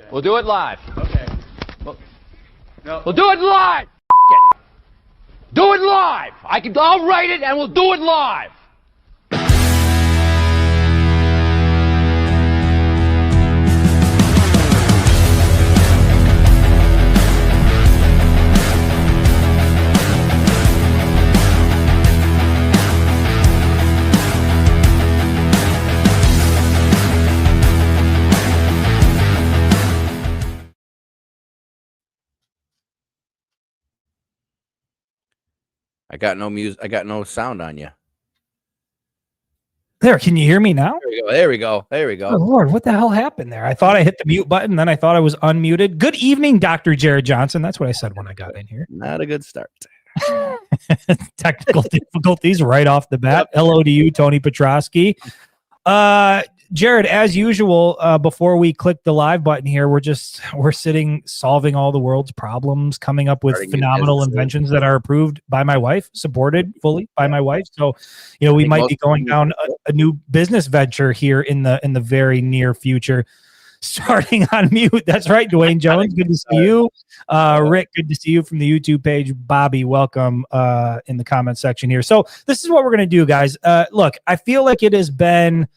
We'll do it live. Okay. No. We'll do it live. It. Do it live. I'll write it and we'll do it live. I got no music. I got no sound on you. There, can you hear me now? There we go. Oh, Lord, what the hell happened there? I thought I hit the mute button, then I thought I was unmuted. Good evening, Dr. Jared Johnson. That's what I said when I got in here. Not a good start. Technical difficulties right off the bat. Yep. Hello to you, Tony Petrosky. Jared, as usual, before we click the live button here, we're sitting solving all the world's problems, coming up with phenomenal inventions that are approved by my wife, supported fully by my wife. So, we might be going down a new business venture here in the very near future. Starting on mute. That's right, Dwayne Jones. Good to see you. Rick, good to see you from the YouTube page. Bobby, welcome in the comment section here. So this is what we're going to do, guys. Look, I feel like it has been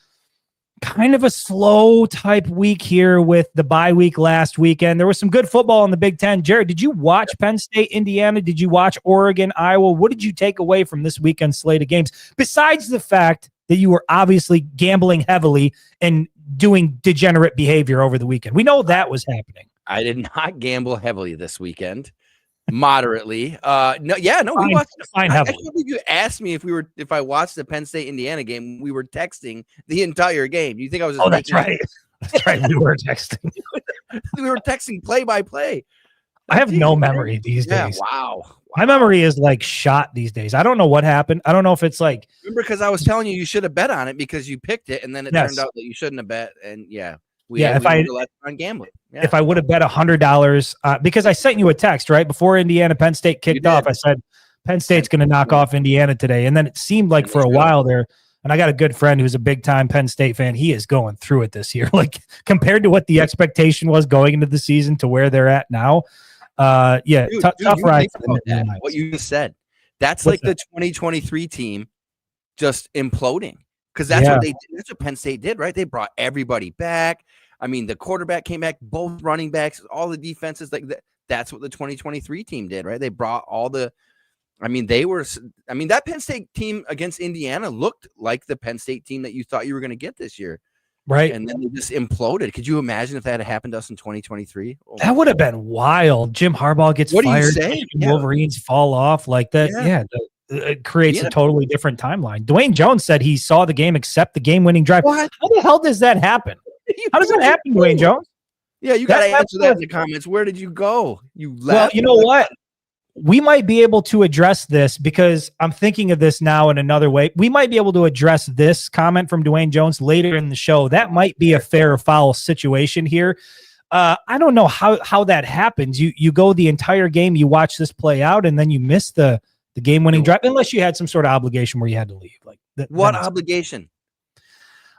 kind of a slow type week here with the bye week last weekend. There was some good football in the Big Ten. Jared, did you watch Penn State, Indiana? Did you watch Oregon, Iowa? What did you take away from this weekend's slate of games? Besides the fact that you were obviously gambling heavily and doing degenerate behavior over the weekend. We know that was happening. I did not gamble heavily this weekend. Moderately. We watched fine heavily. I can't believe you asked me if I watched the Penn State Indiana game. We were texting the entire game. You think I was just that's right. That's right. We were texting. We were texting play by play. I have no memory these days. Wow. My memory is like shot these days. I don't know what happened. I don't know if it's like remember because I was telling you should have bet on it because you picked it and then it turned out that you shouldn't have bet. And if I on gambling. Yeah. If I would have bet $100 because I sent you a text right before Indiana Penn State kicked off, I said Penn State's going to knock off Indiana today, and then it seemed like for a while there. And I got a good friend who's a big time Penn State fan. He is going through it this year, like compared to what the expectation was going into the season to where they're at now. Tough ride. What you just said, that's like the 2023 team just imploding because that's what they did. That's what Penn State did, right? They brought everybody back. I mean, the quarterback came back, both running backs, all the defenses. Like that's what the 2023 team did, right? They brought all the. That Penn State team against Indiana looked like the Penn State team that you thought you were going to get this year. Right. And then they just imploded. Could you imagine if that had happened to us in 2023? That would have been wild. Jim Harbaugh gets fired. Wolverines fall off like that. It creates a totally different timeline. Dwayne Jones said he saw the game except the game-winning drive. What? How the hell does that happen? How does that happen, Dwayne Jones? Yeah, you got to answer that in the comments. Where did you go? Well, you know what? We might be able to address this because I'm thinking of this now in another way. We might be able to address this comment from Dwayne Jones later in the show. That might be a fair or foul situation here. I don't know how that happens. You go the entire game, you watch this play out, and then you miss the game-winning drive, unless you had some sort of obligation where you had to leave. What obligation?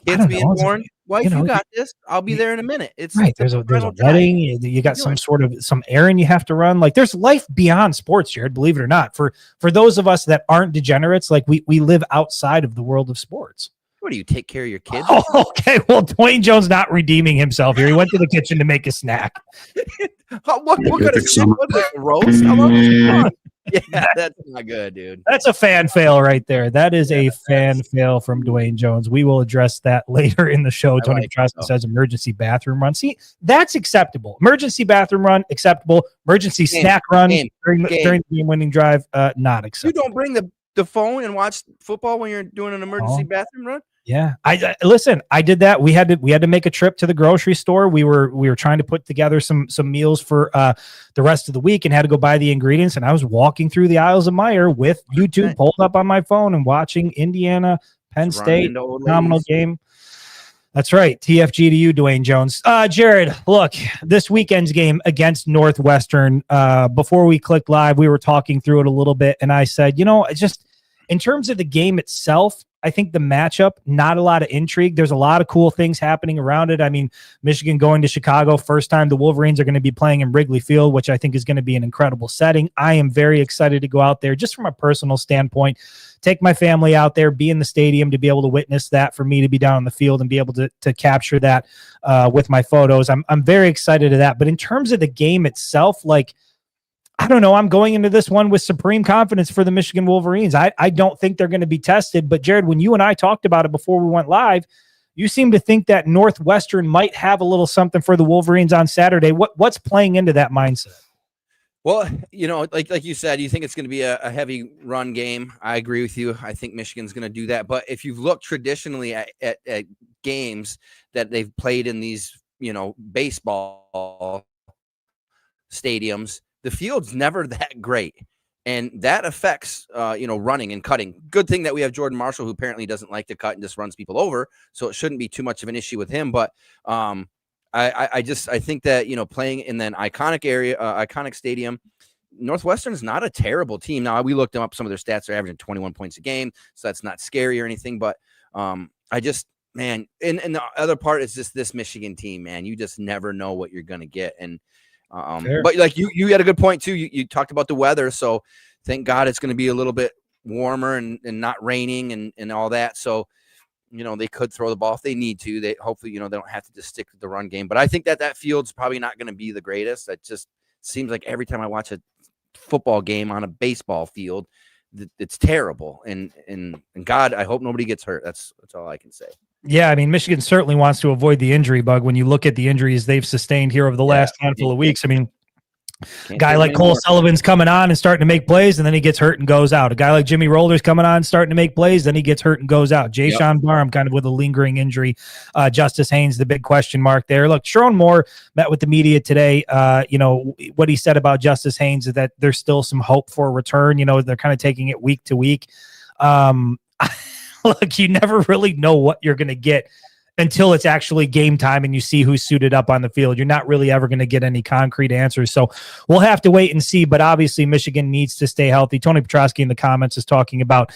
Kids being born? Wife, you got this. I'll be there in a minute. It's right. There's a wedding. You got some errand you have to run. Like there's life beyond sports, Jared, believe it or not. For those of us that aren't degenerates, like we live outside of the world of sports. What do you take care of your kids? Oh, okay. Well, Dwayne Jones not redeeming himself here. He went to the kitchen to make a snack. what could have said? Roast? Come on. Yeah, that's not good, dude. That's a fan fail right there. That is a fan fail from Dwayne Jones. We will address that later in the show. Tony Petrosky says emergency bathroom run. See, that's acceptable. Emergency bathroom run, acceptable. Emergency snack run during the game-winning drive, not acceptable. You don't bring the phone and watch football when you're doing an emergency bathroom run? Yeah, I listen. I did that. We had to make a trip to the grocery store. We were trying to put together some meals for the rest of the week, and had to go buy the ingredients. And I was walking through the aisles of Meijer with YouTube pulled up on my phone and watching Indiana Penn State phenomenal game. That's right. TFG to you, Dwayne Jones. Jared, look, this weekend's game against Northwestern. Before we clicked live, we were talking through it a little bit, and I said, just in terms of the game itself. I think the matchup, not a lot of intrigue. There's a lot of cool things happening around it. I mean, Michigan going to Chicago, first time the Wolverines are going to be playing in Wrigley Field, which I think is going to be an incredible setting. I am very excited to go out there just from a personal standpoint, take my family out there, be in the stadium to be able to witness that, for me to be down on the field and be able to capture that with my photos. I'm very excited to that. But in terms of the game itself, like, I don't know. I'm going into this one with supreme confidence for the Michigan Wolverines. I don't think they're going to be tested. But, Jared, when you and I talked about it before we went live, you seem to think that Northwestern might have a little something for the Wolverines on Saturday. What's playing into that mindset? Well, like you said, you think it's going to be a heavy run game. I agree with you. I think Michigan's going to do that. But if you've looked traditionally at games that they've played in these, baseball stadiums, the field's never that great. And that affects, running and cutting. Good thing that we have Jordan Marshall, who apparently doesn't like to cut and just runs people over. So it shouldn't be too much of an issue with him. But I think that, playing in an iconic area, iconic stadium, Northwestern's not a terrible team. Now, we looked them up. Some of their stats are averaging 21 points a game. So that's not scary or anything. But man, and the other part is just this Michigan team, man. You just never know what you're going to get. And but like you had a good point too. You talked about the weather, so thank God it's going to be a little bit warmer and not raining and all that. So they could throw the ball if they need to. They hopefully they don't have to just stick to the run game. But I think that field's probably not going to be the greatest. It just seems like every time I watch a football game on a baseball field, it's terrible. And God, I hope nobody gets hurt. That's all I can say. Yeah, I mean, Michigan certainly wants to avoid the injury bug when you look at the injuries they've sustained here over the last handful of weeks. I mean, a guy like Cole Sullivan's coming on and starting to make plays, and then he gets hurt and goes out. A guy like Jimmy Rolder's coming on, starting to make plays, then he gets hurt and goes out. Jay-Sean Barham kind of with a lingering injury. Justice Haynes, the big question mark there. Look, Sharon Moore met with the media today. What he said about Justice Haynes is that there's still some hope for a return. They're kind of taking it week to week. Look, you never really know what you're going to get until it's actually game time and you see who's suited up on the field. You're not really ever going to get any concrete answers. So we'll have to wait and see. But obviously, Michigan needs to stay healthy. Tony Petrosky in the comments is talking about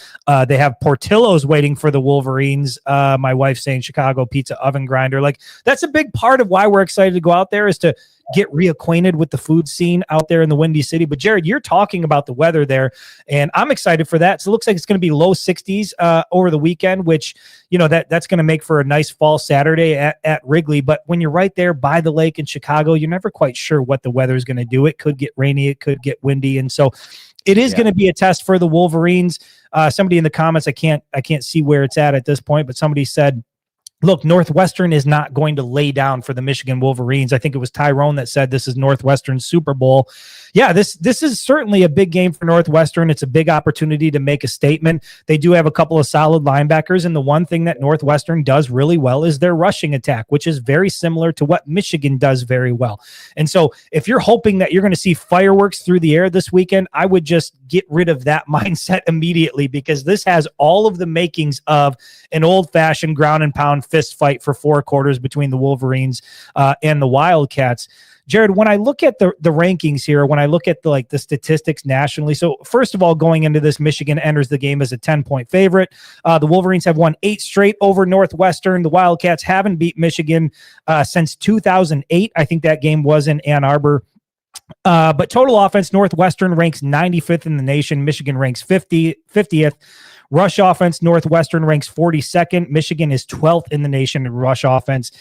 they have Portillo's waiting for the Wolverines. My wife saying Chicago pizza oven grinder. Like, that's a big part of why we're excited to go out there, is to get reacquainted with the food scene out there in the Windy City. But Jared, you're talking about the weather there, and I'm excited for that. So it looks like it's going to be low 60s over the weekend, which, that's going to make for a nice fall Saturday at Wrigley. But when you're right there by the lake in Chicago, you're never quite sure what the weather is going to do. It could get rainy, it could get windy. And so it is going to be a test for the Wolverines. Somebody in the comments, I can't see where it's at this point, but somebody said, look, Northwestern is not going to lay down for the Michigan Wolverines. I think it was Tyrone that said this is Northwestern's Super Bowl. Yeah, this is certainly a big game for Northwestern. It's a big opportunity to make a statement. They do have a couple of solid linebackers, and the one thing that Northwestern does really well is their rushing attack, which is very similar to what Michigan does very well. And so if you're hoping that you're going to see fireworks through the air this weekend, I would just get rid of that mindset immediately, because this has all of the makings of an old-fashioned ground and pound fist fight for 4 quarters between the Wolverines and the Wildcats. Jared, when I look at the rankings here, when I look at the statistics nationally, so first of all, going into this, Michigan enters the game as a 10-point favorite. The Wolverines have won 8 straight over Northwestern. The Wildcats haven't beat Michigan since 2008. I think that game was in Ann Arbor. But total offense, Northwestern ranks 95th in the nation. Michigan ranks 50th. Rush offense, Northwestern ranks 42nd. Michigan is 12th in the nation in rush offense.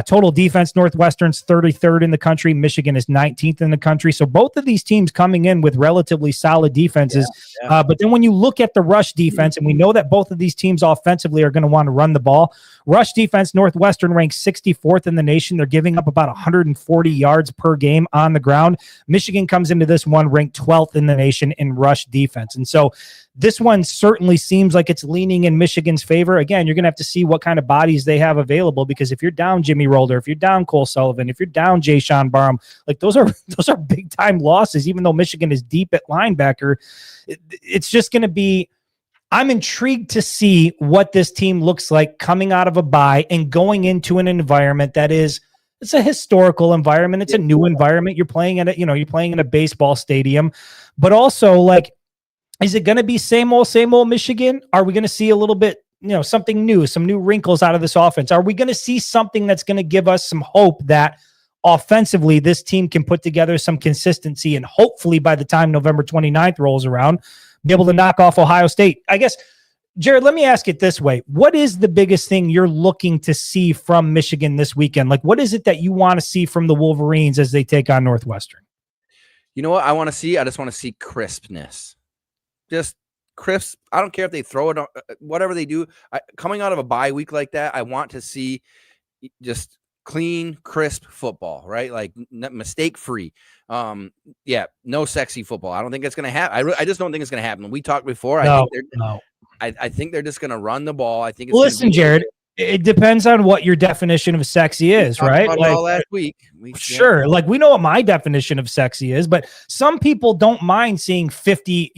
Total defense, Northwestern's 33rd in the country. Michigan is 19th in the country. So both of these teams coming in with relatively solid defenses. But then when you look at the rush defense, and we know that both of these teams offensively are going to want to run the ball. Rush defense, Northwestern ranks 64th in the nation. They're giving up about 140 yards per game on the ground. Michigan comes into this one ranked 12th in the nation in rush defense. And so this one certainly seems like it's leaning in Michigan's favor. Again, you're going to have to see what kind of bodies they have available, because if you're down Jimmy Rolder, if you're down Cole Sullivan, if you're down Jay-Sean Barham, like those are big time losses, even though Michigan is deep at linebacker. It's just going to be, I'm intrigued to see what this team looks like coming out of a bye and going into an environment that is, it's a historical environment. It's a new environment. You're playing at you're playing in a baseball stadium, but also, like, is it going to be same old Michigan? Are we going to see a little bit something new, some new wrinkles out of this offense? Are we going to see something that's going to give us some hope that offensively this team can put together some consistency and hopefully by the time November 29th rolls around, be able to knock off Ohio State? I guess, Jared, let me ask it this way. What is the biggest thing you're looking to see from Michigan this weekend? Like, what is it that you want to see from the Wolverines as they take on Northwestern? You know what I want to see? I just want to see crispness. Just crisp. I don't care if they throw it, whatever they do. Coming out of a bye week like that, I want to see just clean, crisp football, right? Like mistake free. No sexy football. I don't think it's going to happen. I just don't think it's going to happen. We talked before. I think they're just going to run the ball. I think it's listen, Jared. It depends on what your definition of sexy is, right? Like all last week. Sure. Like we know what my definition of sexy is, but some people don't mind seeing 50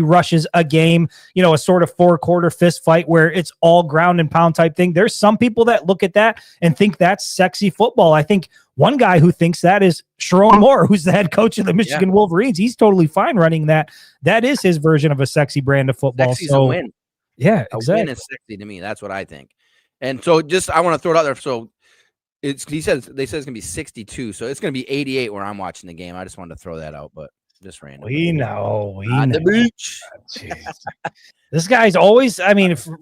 rushes a game, a sort of 4-quarter fist fight where it's all ground and pound type thing. There's some people that look at that and think that's sexy football. I think one guy who thinks that is Sharon Moore, who's the head coach of the Michigan Wolverines. He's totally fine running that. That is his version of a sexy brand of football. Sexy's a win. Yeah, exactly. A win is sexy to me. That's what I think. And so I want to throw it out there. So they said it's going to be 62. So it's going to be 88 where I'm watching the game. I just wanted to throw that out, but just random. We know. On the beach. This guy's always,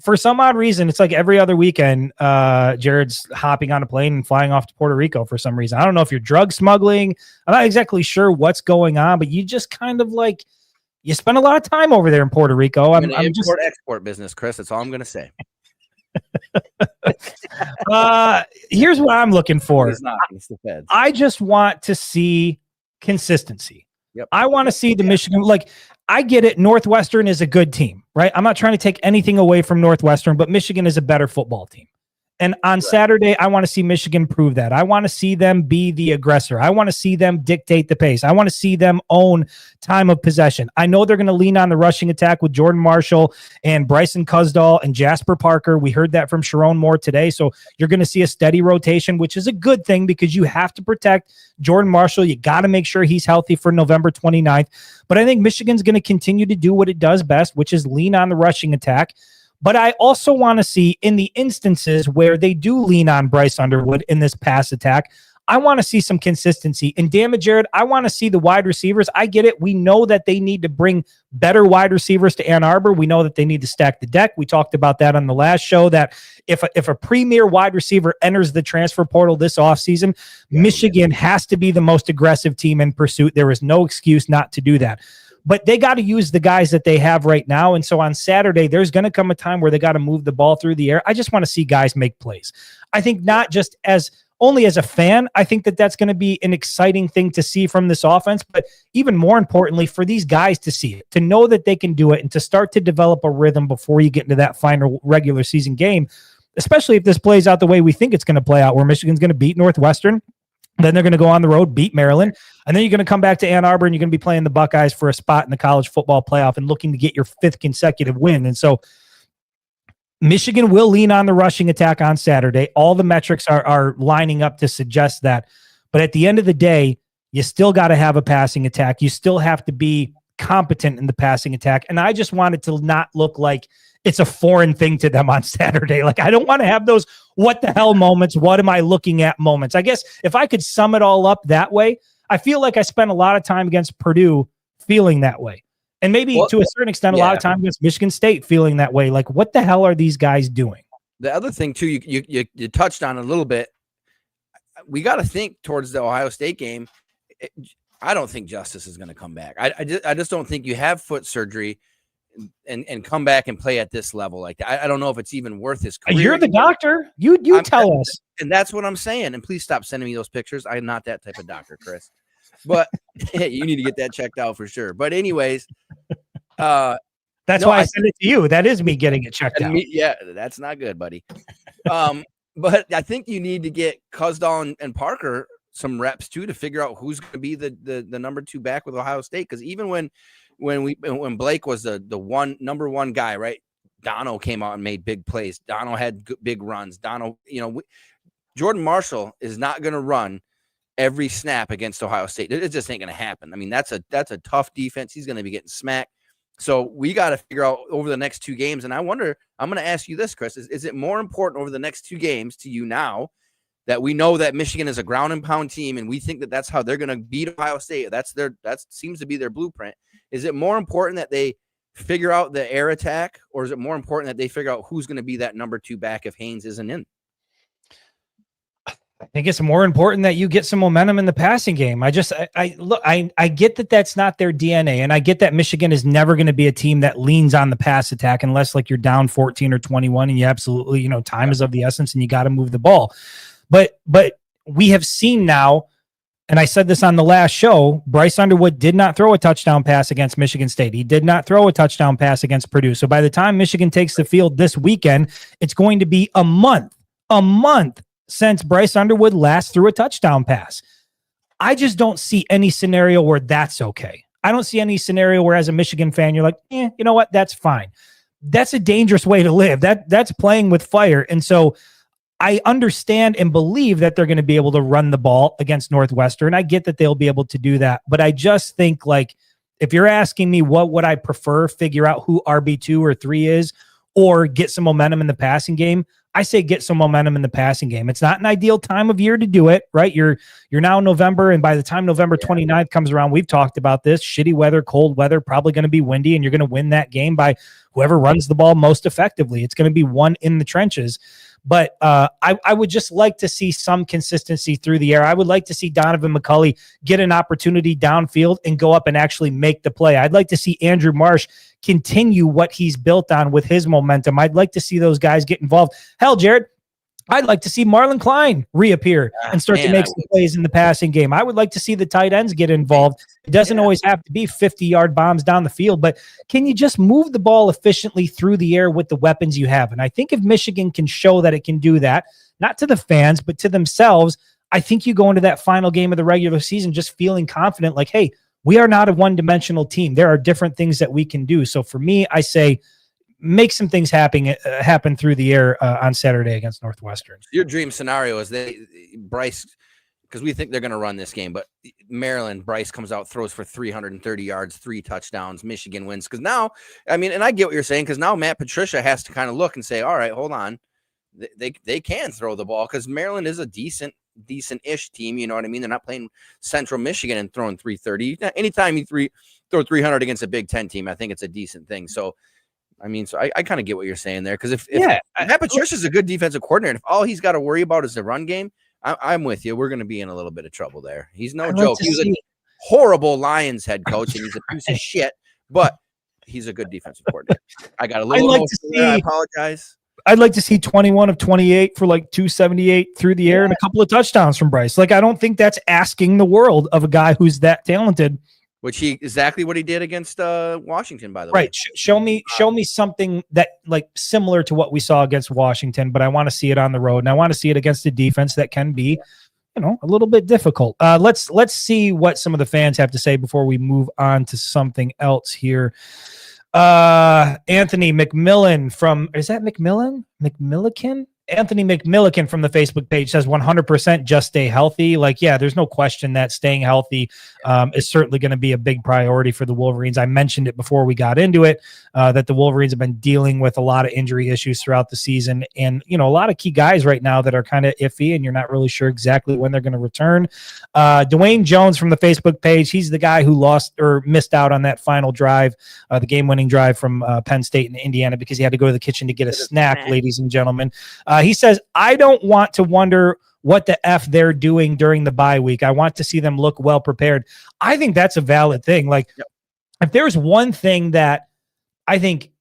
for some odd reason, it's like every other weekend, Jared's hopping on a plane and flying off to Puerto Rico for some reason. I don't know if you're drug smuggling. I'm not exactly sure what's going on, but you just kind of like, you spend a lot of time over there in Puerto Rico. I'm just export business, Chris. That's all I'm going to say. Here's what I'm looking for. It's the Feds. I just want to see consistency. Yep. I want to see the Michigan. Like, I get it. Northwestern is a good team, right? I'm not trying to take anything away from Northwestern, but Michigan is a better football team. And on Saturday, I want to see Michigan prove that. I want to see them be the aggressor. I want to see them dictate the pace. I want to see them own time of possession. I know they're going to lean on the rushing attack with Jordan Marshall and Bryson Cusdahl and Jasper Parker. We heard that from Sharon Moore today. So you're going to see a steady rotation, which is a good thing because you have to protect Jordan Marshall. You got to make sure he's healthy for November 29th. But I think Michigan's going to continue to do what it does best, which is lean on the rushing attack. But I also want to see in the instances where they do lean on Bryce Underwood in this pass attack, I want to see some consistency. And damn it, Jared, I want to see the wide receivers. I get it. We know that they need to bring better wide receivers to Ann Arbor. We know that they need to stack the deck. We talked about that on the last show, that if a premier wide receiver enters the transfer portal this offseason, Michigan has to be the most aggressive team in pursuit. There is no excuse not to do that. But they got to use the guys that they have right now. And so on Saturday, there's going to come a time where they got to move the ball through the air. I just want to see guys make plays. I think not just only as a fan, I think that that's going to be an exciting thing to see from this offense, but even more importantly for these guys to see it, to know that they can do it and to start to develop a rhythm before you get into that final regular season game, especially if this plays out the way we think it's going to play out, where Michigan's going to beat Northwestern. Then they're going to go on the road, beat Maryland, and then you're going to come back to Ann Arbor and you're going to be playing the Buckeyes for a spot in the college football playoff and looking to get your 5th consecutive win. And so Michigan will lean on the rushing attack on Saturday. All the metrics are lining up to suggest that. But at the end of the day, you still got to have a passing attack. You still have to be competent in the passing attack. And I just want it to not look like it's a foreign thing to them on Saturday. Like, I don't want to have those what the hell moments, what am I looking at moments. I guess if I could sum it all up that way, I feel like I spent a lot of time against Purdue feeling that way. And maybe to a certain extent, a lot of time against Michigan State feeling that way. Like, what the hell are these guys doing? The other thing, too, you touched on a little bit. We got to think towards the Ohio State game. I don't think Justice is going to come back. I just don't think you have foot surgery and come back and play at this level like that. I don't know if it's even worth his career. You're the doctor. You tell us. And that's what I'm saying. And please stop sending me those pictures. I'm not that type of doctor, Chris. But you need to get that checked out for sure. But anyways, that's why I send it to you. That is me getting it checked out. Yeah, that's not good, buddy. But I think you need to get Cusdahl and Parker some reps too to figure out who's going to be the number 2 back with Ohio State. Because even when Blake was the number one guy, right? Dono came out and made big plays. Dono had big runs. Dono, Jordan Marshall is not going to run every snap against Ohio State. It just ain't going to happen. I mean, that's a tough defense. He's going to be getting smacked. So we got to figure out over the next 2 games. And I wonder, I'm going to ask you this, Chris, is it more important over the next 2 games to you now that we know that Michigan is a ground and pound team and we think that that's how they're going to beat Ohio State? That seems to be their blueprint. Is it more important that they figure out the air attack, or is it more important that they figure out who's going to be that number 2 back if Haynes isn't in? I think it's more important that you get some momentum in the passing game. I get that that's not their DNA, and I get that Michigan is never going to be a team that leans on the pass attack unless like you're down 14 or 21 and you absolutely, time is of the essence and you got to move the ball. But we have seen now, and I said this on the last show, Bryce Underwood did not throw a touchdown pass against Michigan State. He did not throw a touchdown pass against Purdue. So by the time Michigan takes the field this weekend, it's going to be a month since Bryce Underwood last threw a touchdown pass. I just don't see any scenario where that's okay. I don't see any scenario where as a Michigan fan, you're like, you know what? That's fine. That's a dangerous way to live. That's playing with fire. And so I understand and believe that they're going to be able to run the ball against Northwestern. I get that they'll be able to do that. But I just think, like, if you're asking me what would I prefer, figure out who RB2 or 3 is, or get some momentum in the passing game, I say get some momentum in the passing game. It's not an ideal time of year to do it, right? You're now in November, and by the time November 29th comes around, we've talked about this, shitty weather, cold weather, probably going to be windy, and you're going to win that game by whoever runs the ball most effectively. It's going to be won in the trenches. But I would just like to see some consistency through the air. I would like to see Donovan McCulley get an opportunity downfield and go up and actually make the play. I'd like to see Andrew Marsh continue what he's built on with his momentum. I'd like to see those guys get involved. Hell, Jared, I'd like to see Marlon Klein reappear and start to make some plays in the passing game. I would like to see the tight ends get involved. It doesn't always have to be 50-yard bombs down the field, but can you just move the ball efficiently through the air with the weapons you have? And I think if Michigan can show that it can do that, not to the fans, but to themselves, I think you go into that final game of the regular season just feeling confident, like, hey, we are not a one-dimensional team. There are different things that we can do. So for me, I say, make some things happen through the air on Saturday against Northwestern. Your dream scenario is Bryce, because we think they're going to run this game, but Maryland, Bryce comes out, throws for 330 yards, 3 touchdowns, Michigan wins. Because now, I mean, and I get what you're saying, because now Matt Patricia has to kind of look and say, all right, hold on. They can throw the ball because Maryland is a decent-ish team. You know what I mean? They're not playing Central Michigan and throwing 330. Anytime you throw 300 against a Big Ten team, I think it's a decent thing. So, I mean, I kind of get what you're saying there, because if Matt Patricia is a good defensive coordinator, if all he's got to worry about is the run game, I'm with you. We're going to be in a little bit of trouble there. He's no joke. He was a horrible Lions head coach, and he's a piece of shit, but he's a good defensive coordinator. I got a little I apologize. I'd like to see 21 of 28 for like 278 through the air and a couple of touchdowns from Bryce. Like, I don't think that's asking the world of a guy who's that talented. Which exactly what he did against Washington, by the way. Right. Show me something that like similar to what we saw against Washington, but I want to see it on the road, and I want to see it against a defense that can be, a little bit difficult. Let's see what some of the fans have to say before we move on to something else here. Anthony McMillan is that McMillan? McMillican? Anthony McMillican from the Facebook page says 100% just stay healthy. Like, yeah, there's no question that staying healthy is certainly going to be a big priority for the Wolverines. I mentioned it before we got into it, that the Wolverines have been dealing with a lot of injury issues throughout the season. And, a lot of key guys right now that are kind of iffy and you're not really sure exactly when they're going to return. Dwayne Jones from the Facebook page, he's the guy who lost or missed out on that final drive, the game-winning drive from Penn State and Indiana, because he had to go to the kitchen to get a snack, ladies and gentlemen. He says, I don't want to wonder what the F they're doing during the bye week. I want to see them look well prepared. I think that's a valid thing. Like, if there's one thing that I think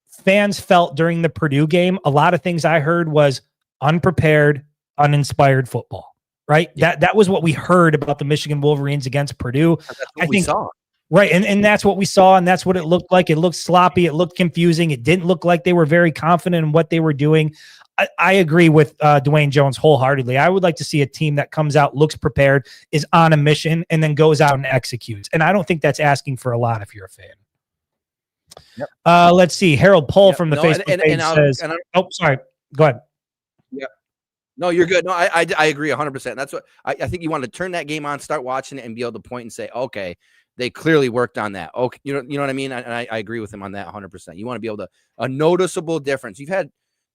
fans felt during the Purdue game, a lot of things I heard was unprepared, uninspired football, right? Yeah. That was what we heard about the Michigan Wolverines against Purdue. I think we saw. Right. And that's what we saw. And that's what it looked like. It looked sloppy. It looked confusing. It didn't look like they were very confident in what they were doing. I agree with Dwayne Jones wholeheartedly. I would like to see a team that comes out, looks prepared, is on a mission, and then goes out and executes. And I don't think that's asking for a lot if you're a fan. Yep. Let's see. Harold Pohl from the Facebook page says, sorry. Go ahead. Yeah. No, you're good. No, I agree 100%. That's what I think you want to turn that game on, start watching it, and be able to point and say, okay, they clearly worked on that. Okay, you know what I mean? I agree with him on that 100%. You want to be able to a noticeable difference. You've had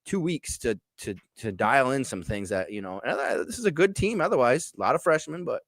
2 weeks to dial in some things that, this is a good team. Otherwise, a lot of freshmen, but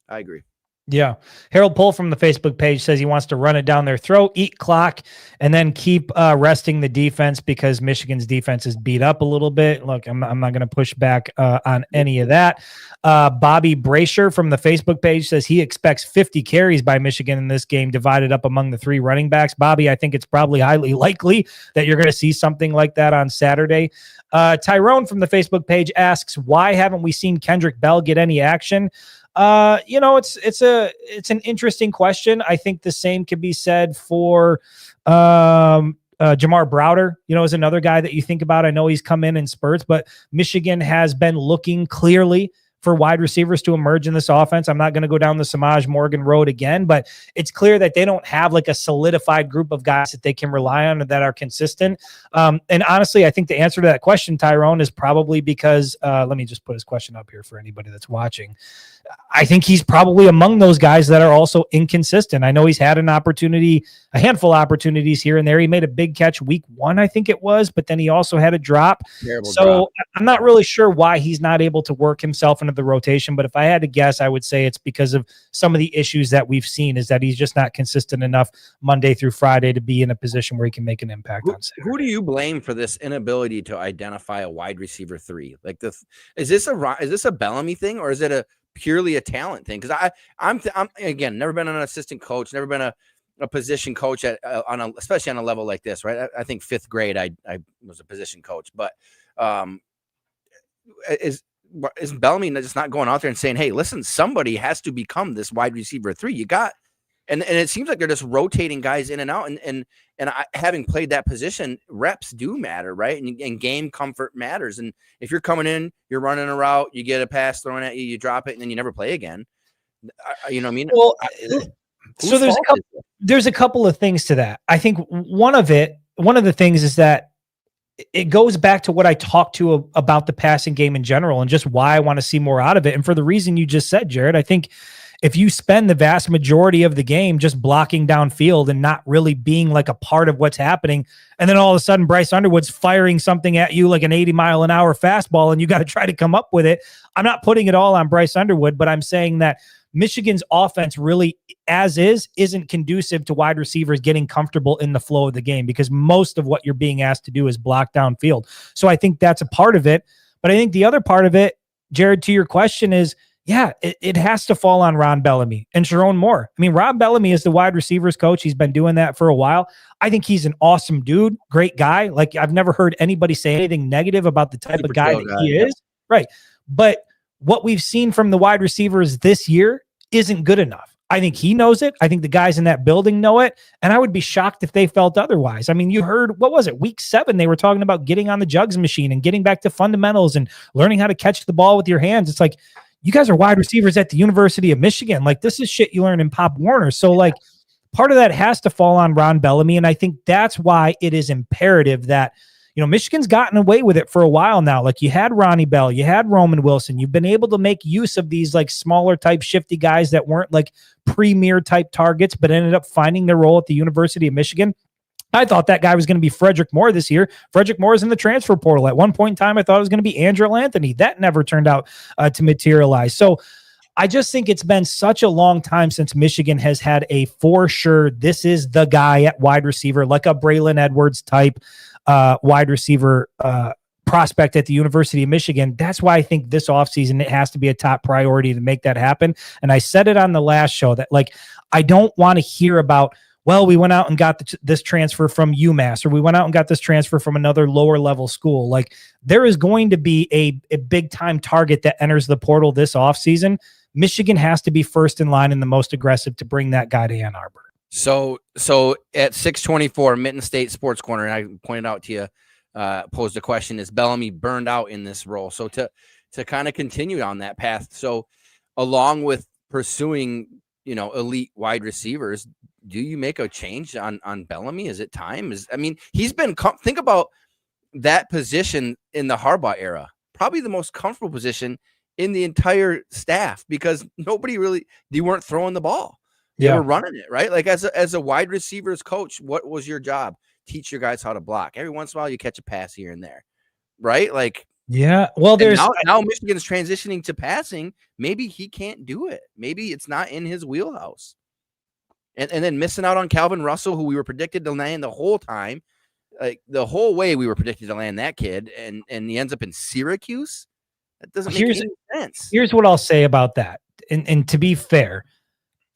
I agree. Yeah. Harold Pohl from the Facebook page says he wants to run it down their throat, eat clock, and then keep resting the defense because Michigan's defense is beat up a little bit. Look, I'm not going to push back on any of that. Bobby Brasher from the Facebook page says he expects 50 carries by Michigan in this game divided up among the 3 running backs. Bobby, I think it's probably highly likely that you're going to see something like that on Saturday. Tyrone from the Facebook page asks, why haven't we seen Kendrick Bell get any action? It's an interesting question. I think the same could be said for Jamar Browder, is another guy that you think about. I know he's come in spurts, but Michigan has been looking clearly for wide receivers to emerge in this offense. I'm not going to go down the Samaj Morgan road again, but it's clear that they don't have like a solidified group of guys that they can rely on and that are consistent. And honestly, I think the answer to that question, Tyrone, is probably because let me just put his question up here for anybody that's watching. I think he's probably among those guys that are also inconsistent. I know he's had a handful of opportunities here and there. He made a big catch week 1, I think it was, but then he also had a drop. Terrible so drop. I'm not really sure why he's not able to work himself into the rotation, but if I had to guess, I would say it's because of some of the issues that we've seen is that he's just not consistent enough Monday through Friday to be in a position where he can make an impact on Saturday. Who do you blame for this inability to identify a wide receiver 3? Like is this a Bellamy thing, or is it purely a talent thing? Because I'm again, never been an assistant coach, never been a position coach especially on a level like this, right? I think 5th grade I was a position coach, but is Bellamy just not going out there and saying, hey, listen, somebody has to become this wide receiver 3? You got, and it seems like they're just rotating guys in and out, and having played that position, reps do matter, right? And game comfort matters. And if you're coming in, you're running a route, you get a pass thrown at you, you drop it, and then you never play again. You know what I mean? Well, so there's a couple of things to that. I think one of the things is that it goes back to what I talked to about the passing game in general and just why I want to see more out of it. And for the reason you just said, Jared, I think if you spend the vast majority of the game just blocking downfield and not really being like a part of what's happening, and then all of a sudden Bryce Underwood's firing something at you like an 80-mile-an-hour fastball and you got to try to come up with it. I'm not putting it all on Bryce Underwood, but I'm saying that Michigan's offense really, as isn't conducive to wide receivers getting comfortable in the flow of the game because most of what you're being asked to do is block downfield. So I think that's a part of it. But I think the other part of it, Jared, to your question is, yeah, it has to fall on Ron Bellamy and Sharon Moore. I mean, Ron Bellamy is the wide receivers coach. He's been doing that for a while. I think he's an awesome dude, great guy. Like, I've never heard anybody say anything negative about the type of guy that he is. Right. But what we've seen from the wide receivers this year isn't good enough. I think he knows it. I think the guys in that building know it. And I would be shocked if they felt otherwise. I mean, you heard, what was it? Week 7, they were talking about getting on the jugs machine and getting back to fundamentals and learning how to catch the ball with your hands. It's like, you guys are wide receivers at the University of Michigan. Like, this is shit you learn in Pop Warner. So like, part of that has to fall on Ron Bellamy. And I think that's why it is imperative that, Michigan's gotten away with it for a while now. Like, you had Ronnie Bell, you had Roman Wilson. You've been able to make use of these like smaller type shifty guys that weren't like premier type targets, but ended up finding their role at the University of Michigan. I thought that guy was going to be Frederick Moore this year. Frederick Moore is in the transfer portal. At one point in time, I thought it was going to be Andrew Anthony. That never turned out to materialize. So I just think it's been such a long time since Michigan has had a for sure, this is the guy at wide receiver, like a Braylon Edwards type wide receiver prospect at the University of Michigan. That's why I think this offseason, it has to be a top priority to make that happen. And I said it on the last show that, like, I don't want to hear about, well, we went out and got this transfer from UMass, or we went out and got this transfer from another lower level school. Like, there is going to be a big time target that enters the portal this offseason. Michigan has to be first in line and the most aggressive to bring that guy to Ann Arbor. So at 6:24, Mitten State Sports Corner, and I pointed out to you, posed a question: is Bellamy burned out in this role? So to kind of continue on that path, so along with pursuing, elite wide receivers, do you make a change on Bellamy? Is it time? He's been think about that position in the Harbaugh era, probably the most comfortable position in the entire staff, because you weren't throwing the ball. They were running it, right? Like as a wide receivers coach, what was your job? Teach your guys how to block. Every once in a while, you catch a pass here and there, right? Like, yeah. Well, there's now Michigan's transitioning to passing. Maybe he can't do it. Maybe it's not in his wheelhouse. And then missing out on Calvin Russell, who we were predicted to land the whole time, like the whole way we were predicted to land that kid, and he ends up in Syracuse. That doesn't make any sense. Here's what I'll say about that. And to be fair,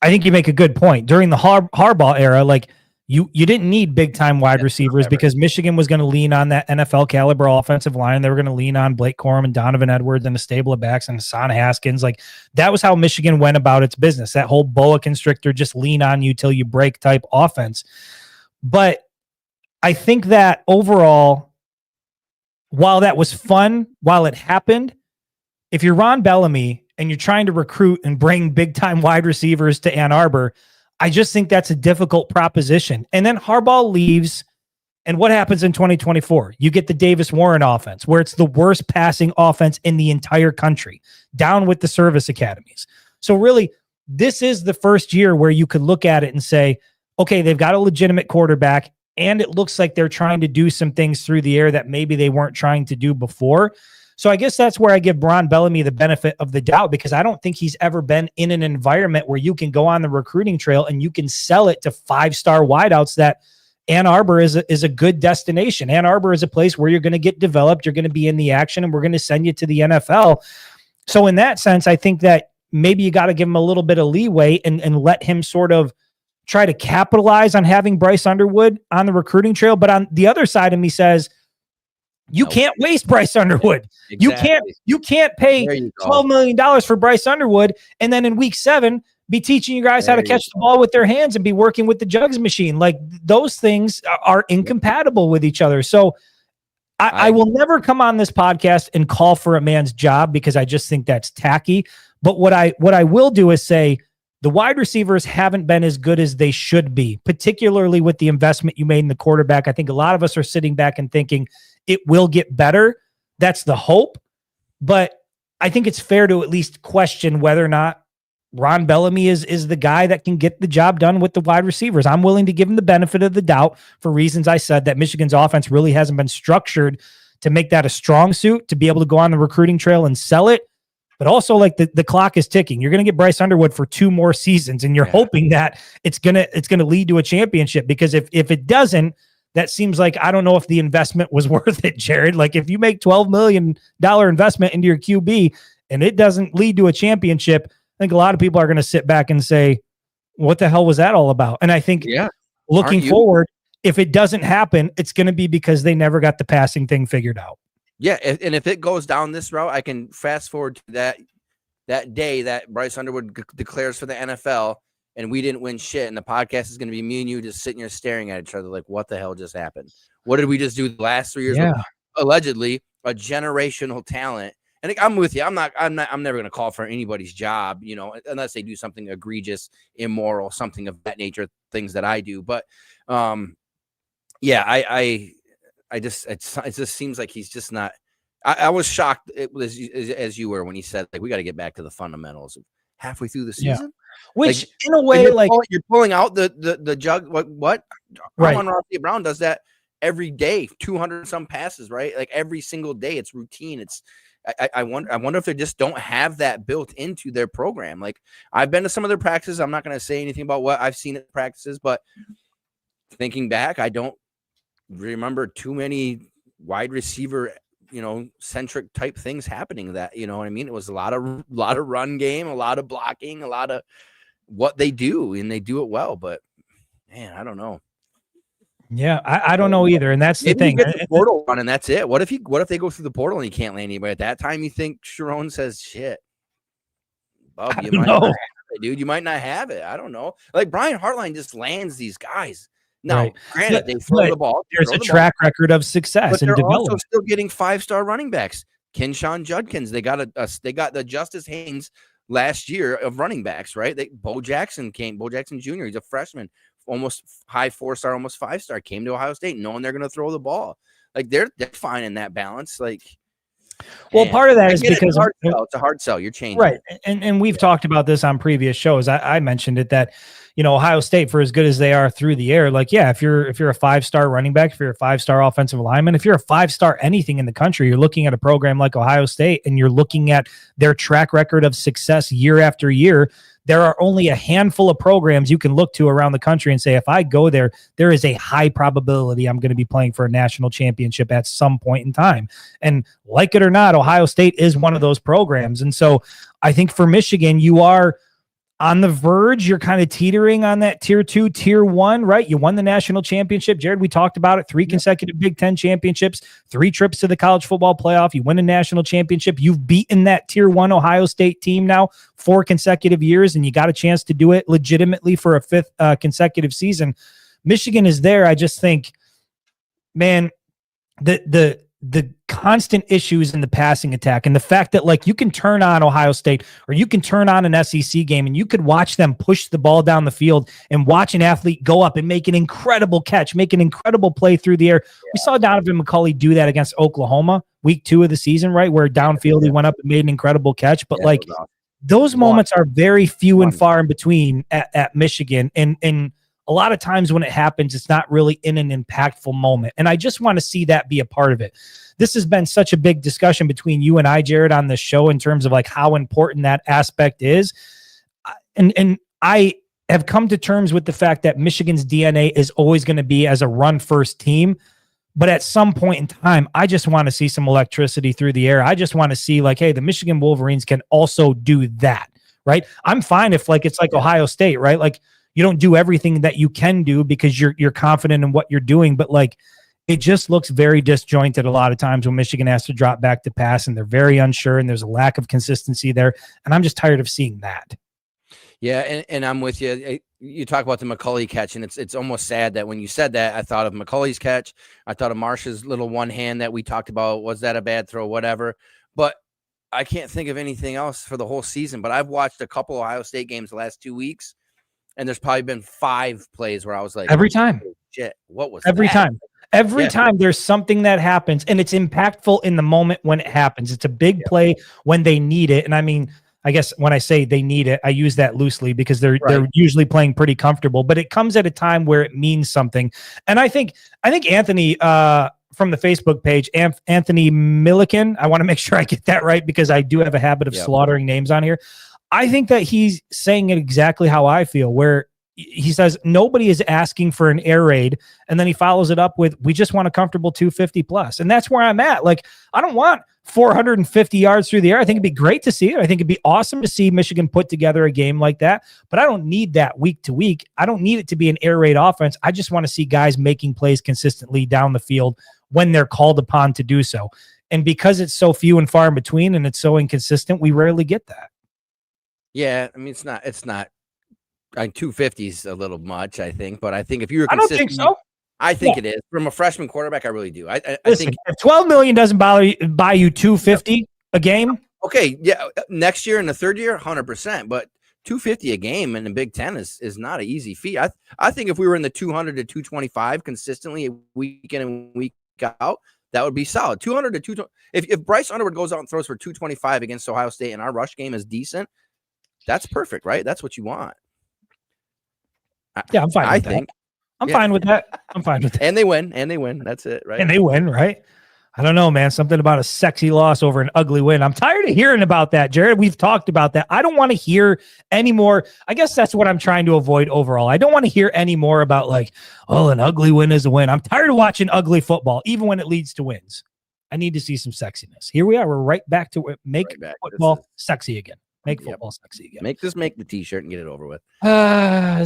I think you make a good point. During the Harbaugh era, like you didn't need big time wide receivers because Michigan was going to lean on that NFL caliber offensive line. They were going to lean on Blake Corum and Donovan Edwards and a stable of backs and Hassan Haskins. Like that was how Michigan went about its business. That whole boa constrictor, just lean on you till you break type offense. But I think that overall, while that was fun, while it happened, if you're Ron Bellamy and you're trying to recruit and bring big time wide receivers to Ann Arbor, I just think that's a difficult proposition. And then Harbaugh leaves, and what happens in 2024? You get the Davis Warren offense, where it's the worst passing offense in the entire country, down with the service academies. So really, this is the first year where you could look at it and say, okay, they've got a legitimate quarterback, and it looks like they're trying to do some things through the air that maybe they weren't trying to do before. So I guess that's where I give Ron Bellamy the benefit of the doubt, because I don't think he's ever been in an environment where you can go on the recruiting trail and you can sell it to 5-star wideouts that Ann Arbor is a good destination. Ann Arbor is a place where you're going to get developed, you're going to be in the action, and we're going to send you to the NFL. So in that sense, I think that maybe you got to give him a little bit of leeway and let him sort of try to capitalize on having Bryce Underwood on the recruiting trail. But on the other side of me says, you can't waste Bryce Underwood. Exactly. You can't pay $12 million for Bryce Underwood and then in week 7 be teaching you guys how to catch the ball with their hands and be working with the jugs machine. Like those things are incompatible with each other. So I will never come on this podcast and call for a man's job because I just think that's tacky. But what I will do is say the wide receivers haven't been as good as they should be, particularly with the investment you made in the quarterback. I think a lot of us are sitting back and thinking it will get better. That's the hope. But I think it's fair to at least question whether or not Ron Bellamy is the guy that can get the job done with the wide receivers. I'm willing to give him the benefit of the doubt for reasons I said, that Michigan's offense really hasn't been structured to make that a strong suit, to be able to go on the recruiting trail and sell it. But also, like the clock is ticking. You're going to get Bryce Underwood for 2 more seasons, and you're hoping that it's gonna lead to a championship. Because if it doesn't, that seems like, I don't know if the investment was worth it, Jared. Like if you make $12 million investment into your QB and it doesn't lead to a championship, I think a lot of people are going to sit back and say, what the hell was that all about? And I think looking forward, if it doesn't happen, it's going to be because they never got the passing thing figured out. Yeah, and if it goes down this route, I can fast forward to that day that Bryce Underwood declares for the NFL, and we didn't win shit, and the podcast is going to be me and you just sitting here staring at each other like, what the hell just happened? What did we just do the last 3 years? Allegedly, a generational talent. And I'm with you. I'm never going to call for anybody's job, unless they do something egregious, immoral, something of that nature, things that I do. But it just seems like he's just not. I was shocked as you were when he said, like, we got to get back to the fundamentals halfway through the season. Yeah. Which, like, in a way, you're pulling out the jug. What? Right. Amon-Ra St. Brown does that every day, 200 some passes, right? Like every single day, it's routine. I wonder if they just don't have that built into their program. Like I've been to some of their practices. I'm not going to say anything about what I've seen at practices, but thinking back, I don't remember too many wide receiver, centric type things happening. That, you know what I mean? It was a lot of run game, a lot of blocking, a lot of what they do, and they do it well. But man, I don't know. Yeah, I don't know either, and that's the thing. Get the portal run, and that's it. What if they go through the portal and he can't land anybody? At that time, you think Sharon says, "Shit, Bub, you might not have it, dude. You might not have it." I don't know. Like Brian Hartline just lands these guys. Now, granted, they throw the ball. There's a track record of success and development. They're also still getting 5-star running backs. Kinshawn Judkins. They got the Justice Haynes last year of running backs, right? Bo Jackson Jr. He's a freshman. Almost high 4-star, almost 5-star, came to Ohio State knowing they're going to throw the ball. Like they're finding that balance. Like, well, part of that is because it's a hard sell. You're changing, right? And we've talked about this on previous shows. I mentioned it that, Ohio State, for as good as they are through the air, like, yeah, if you're a 5-star running back, if you're a 5-star offensive lineman, if you're a 5-star anything in the country, you're looking at a program like Ohio State and you're looking at their track record of success year after year. There are only a handful of programs you can look to around the country and say, if I go there, there is a high probability I'm going to be playing for a national championship at some point in time. And like it or not, Ohio State is one of those programs. And so I think for Michigan, you are on the verge. You're kind of teetering on that tier 2, tier 1, right? You won the national championship. Jared, we talked about it, 3 consecutive Big Ten championships, 3 trips to the college football playoff. You win a national championship. You've beaten that tier 1 Ohio State team now 4 consecutive years, and you got a chance to do it legitimately for a 5th consecutive season. Michigan is there. I just think, man, the constant issues in the passing attack and the fact that, like, you can turn on Ohio State or you can turn on an SEC game and you could watch them push the ball down the field and watch an athlete go up and make an incredible catch, make an incredible play through the air. We saw Donovan McCulley do that against Oklahoma week 2 of the season, right? Where downfield he went up and made an incredible catch. But like, those moments are very few and far in between at Michigan. And a lot of times when it happens, it's not really in an impactful moment. And I just want to see that be a part of it. This has been such a big discussion between you and I, Jared, on this show in terms of like how important that aspect is. And I have come to terms with the fact that Michigan's DNA is always going to be as a run first team. But at some point in time, I just want to see some electricity through the air. I just want to see like, hey, the Michigan Wolverines can also do that, right? I'm fine if like it's like Ohio State, right? Like, you don't do everything that you can do because you're confident in what you're doing, but like it just looks very disjointed a lot of times when Michigan has to drop back to pass and they're very unsure and there's a lack of consistency there. And I'm just tired of seeing that. Yeah, and I'm with you. You talk about the McCulley catch, and it's almost sad that when you said that, I thought of McCulley's catch. I thought of Marsh's little one hand that we talked about. Was that a bad throw? Whatever. But I can't think of anything else for the whole season. But I've watched a couple Ohio State games the last 2 weeks. And there's probably been 5 plays where I was like, every time, shit, what was every that? time? Every time there's something that happens and it's impactful in the moment when it happens. It's a big play when they need it. And I mean, I guess when I say they need it, I use that loosely because they're usually playing pretty comfortable, but it comes at a time where it means something. And I think Anthony, from the Facebook page, Anthony Milliken, I want to make sure I get that right because I do have a habit of slaughtering names on here. I think that he's saying it exactly how I feel, where he says nobody is asking for an air raid. And then he follows it up with, we just want a comfortable 250 plus. And that's where I'm at. Like, I don't want 450 yards through the air. I think it'd be great to see it. I think it'd be awesome to see Michigan put together a game like that, but I don't need that week to week. I don't need it to be an air raid offense. I just want to see guys making plays consistently down the field when they're called upon to do so. And because it's so few and far in between and it's so inconsistent, we rarely get that. Yeah, I mean, it's not 250 is a little much, I think, but I think if you're consistent, I don't think so. I think it is. From a freshman quarterback, I really do. I think if $12 million doesn't buy you 250 a game. Okay, yeah, next year in the third year, 100%, but 250 a game in the Big Ten is not an easy feat. I think if we were in the 200 to 225 consistently week in and week out, that would be solid. 200 to 220. If Bryce Underwood goes out and throws for 225 against Ohio State and our rush game is decent, that's perfect, right? That's what you want. Yeah, I'm fine. I think I'm fine with that. I'm fine with that. And they win. That's it, right? And they win, right? I don't know, man. Something about a sexy loss over an ugly win. I'm tired of hearing about that, Jared. We've talked about that. I don't want to hear any more. I guess that's what I'm trying to avoid overall. I don't want to hear any more about like, oh, an ugly win is a win. I'm tired of watching ugly football, even when it leads to wins. I need to see some sexiness. Here we are. We're right back to make football sexy again. Make football sexy again. Make the t-shirt and get it over with.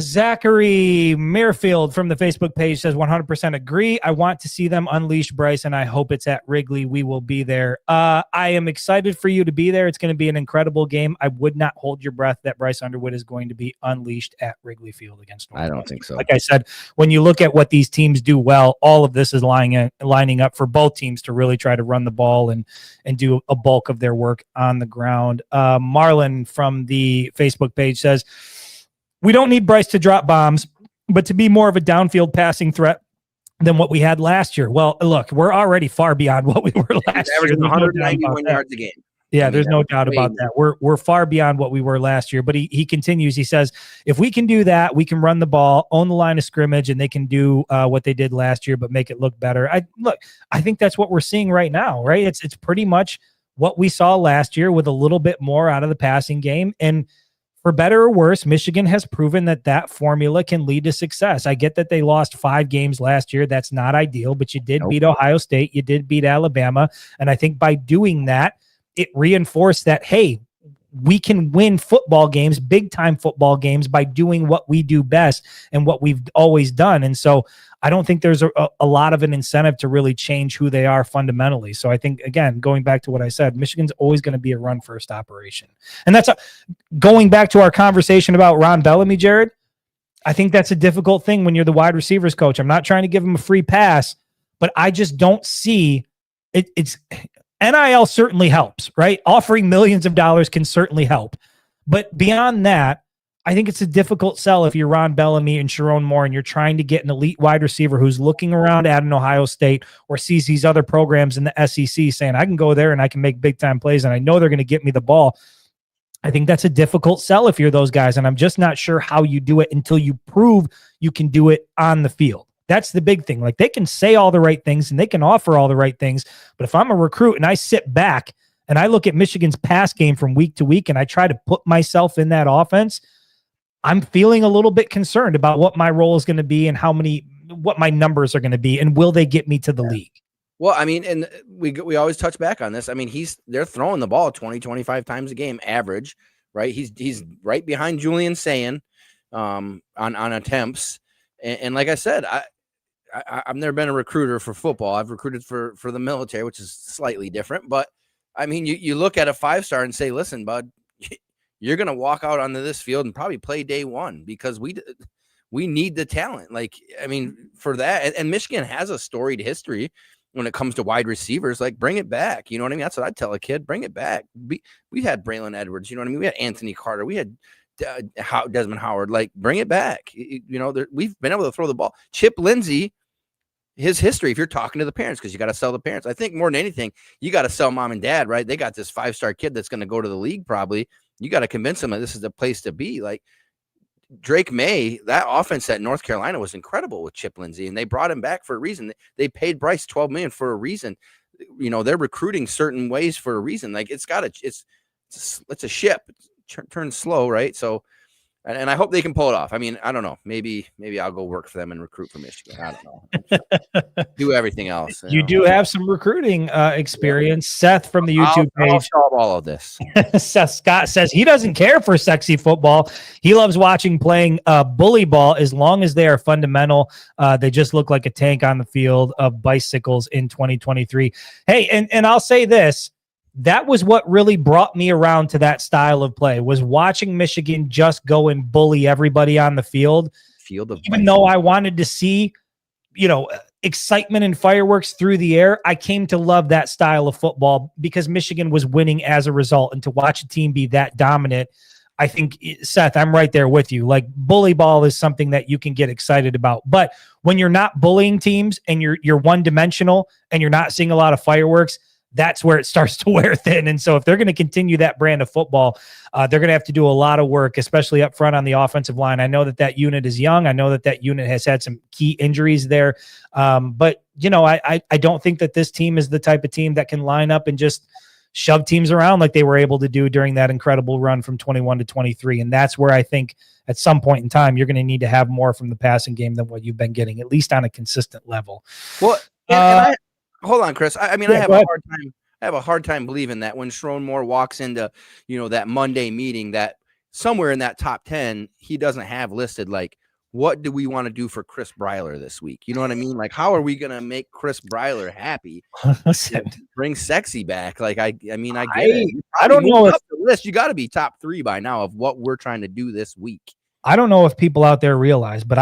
Zachary Merfield from the Facebook page says 100% agree. I want to see them unleash Bryce, and I hope it's at Wrigley. We will be there. I am excited for you to be there. It's going to be an incredible game. I would not hold your breath that Bryce Underwood is going to be unleashed at Wrigley Field against Northwestern. I don't think so. Like I said, when you look at what these teams do well, all of this is lining up for both teams to really try to run the ball and do a bulk of their work on the ground. Marlon from the Facebook page says, we don't need Bryce to drop bombs, but to be more of a downfield passing threat than what we had last year. Well, look, we're already far beyond what we were last year. Averaging 191 yards a game. Yeah, I mean, there's no doubt way about that. We're far beyond what we were last year. But he continues. He says, if we can do that, we can run the ball, own the line of scrimmage, and they can do what they did last year, but make it look better. I think that's what we're seeing right now, right? It's pretty much what we saw last year with a little bit more out of the passing game. And for better or worse, Michigan has proven that formula can lead to success. I get that they lost 5 games last year. That's not ideal, but you did beat Ohio State. You did beat Alabama. And I think by doing that, it reinforced that, hey, we can win football games, big time football games, by doing what we do best and what we've always done. And so I don't think there's a lot of an incentive to really change who they are fundamentally. So I think, again, going back to what I said, Michigan's always going to be a run first operation. And that's going back to our conversation about Ron Bellamy, Jared. I think that's a difficult thing when you're the wide receivers coach. I'm not trying to give him a free pass, but I just don't see it. It's NIL certainly helps, right? Offering millions of dollars can certainly help. But beyond that, I think it's a difficult sell if you're Ron Bellamy and Sharon Moore and you're trying to get an elite wide receiver who's looking around at an Ohio State or sees these other programs in the SEC saying, I can go there and I can make big time plays and I know they're going to get me the ball. I think that's a difficult sell if you're those guys. And I'm just not sure how you do it until you prove you can do it on the field. That's the big thing. Like, they can say all the right things and they can offer all the right things. But if I'm a recruit and I sit back and I look at Michigan's pass game from week to week and I try to put myself in that offense, I'm feeling a little bit concerned about what my role is going to be and what my numbers are going to be. And will they get me to the league? Well, I mean, and we always touch back on this. I mean, they're throwing the ball 20, 25 times a game average, right? He's right behind Julian Sayin on attempts. And like I said, I've never been a recruiter for football. I've recruited for the military, which is slightly different. But I mean, you look at a 5-star and say, listen, bud, you're going to walk out onto this field and probably play day one because we need the talent. Like, I mean, for that, and Michigan has a storied history when it comes to wide receivers. Like, bring it back. You know what I mean? That's what I'd tell a kid. Bring it back. We had Braylon Edwards. You know what I mean? We had Anthony Carter. We had Desmond Howard. Like, bring it back. You know, we've been able to throw the ball. Chip Lindsey, his history, if you're talking to the parents, because you got to sell the parents. I think more than anything, you got to sell mom and dad, right? They got this 5-star kid that's going to go to the league probably. You got to convince them that this is the place to be. Like, Drake May, that offense at North Carolina was incredible with Chip Lindsey, and they brought him back for a reason. They paid Bryce $12 million for a reason. You know, they're recruiting certain ways for a reason. Like, it's a ship. It turns slow, right? So, and I hope they can pull it off. I mean, I don't know. Maybe I'll go work for them and recruit for Michigan. I don't know. Do everything else. You do have some recruiting experience. Seth from the YouTube page. I'll solve all of this. Seth Scott says he doesn't care for sexy football. He loves watching playing bully ball as long as they are fundamental. They just look like a tank on the field of bicycles in 2023. Hey, and I'll say this. That was what really brought me around to that style of play, was watching Michigan just go and bully everybody on the field. Even though I wanted to see, excitement and fireworks through the air, I came to love that style of football because Michigan was winning as a result. And to watch a team be that dominant, I think, Seth, I'm right there with you. Like, bully ball is something that you can get excited about. But when you're not bullying teams and you're one-dimensional and you're not seeing a lot of fireworks, that's where it starts to wear thin. And so if they're going to continue that brand of football, they're going to have to do a lot of work, especially up front on the offensive line. I know that unit is young. I know that unit has had some key injuries there. But, I don't think that this team is the type of team that can line up and just shove teams around like they were able to do during that incredible run from 21 to 23. And that's where I think at some point in time, you're going to need to have more from the passing game than what you've been getting, at least on a consistent level. Well, hold on, Chris. I mean, I have a hard time believing that when Sharon Moore walks into, that Monday meeting, that somewhere in that top 10, he doesn't have listed, like, what do we want to do for Chris Breiler this week? You know what I mean? Like, how are we going to make Chris Breiler happy? Bring sexy back. Like, I get it. I don't know if the list, you got to be top 3 by now of what we're trying to do this week. I don't know if people out there realize, but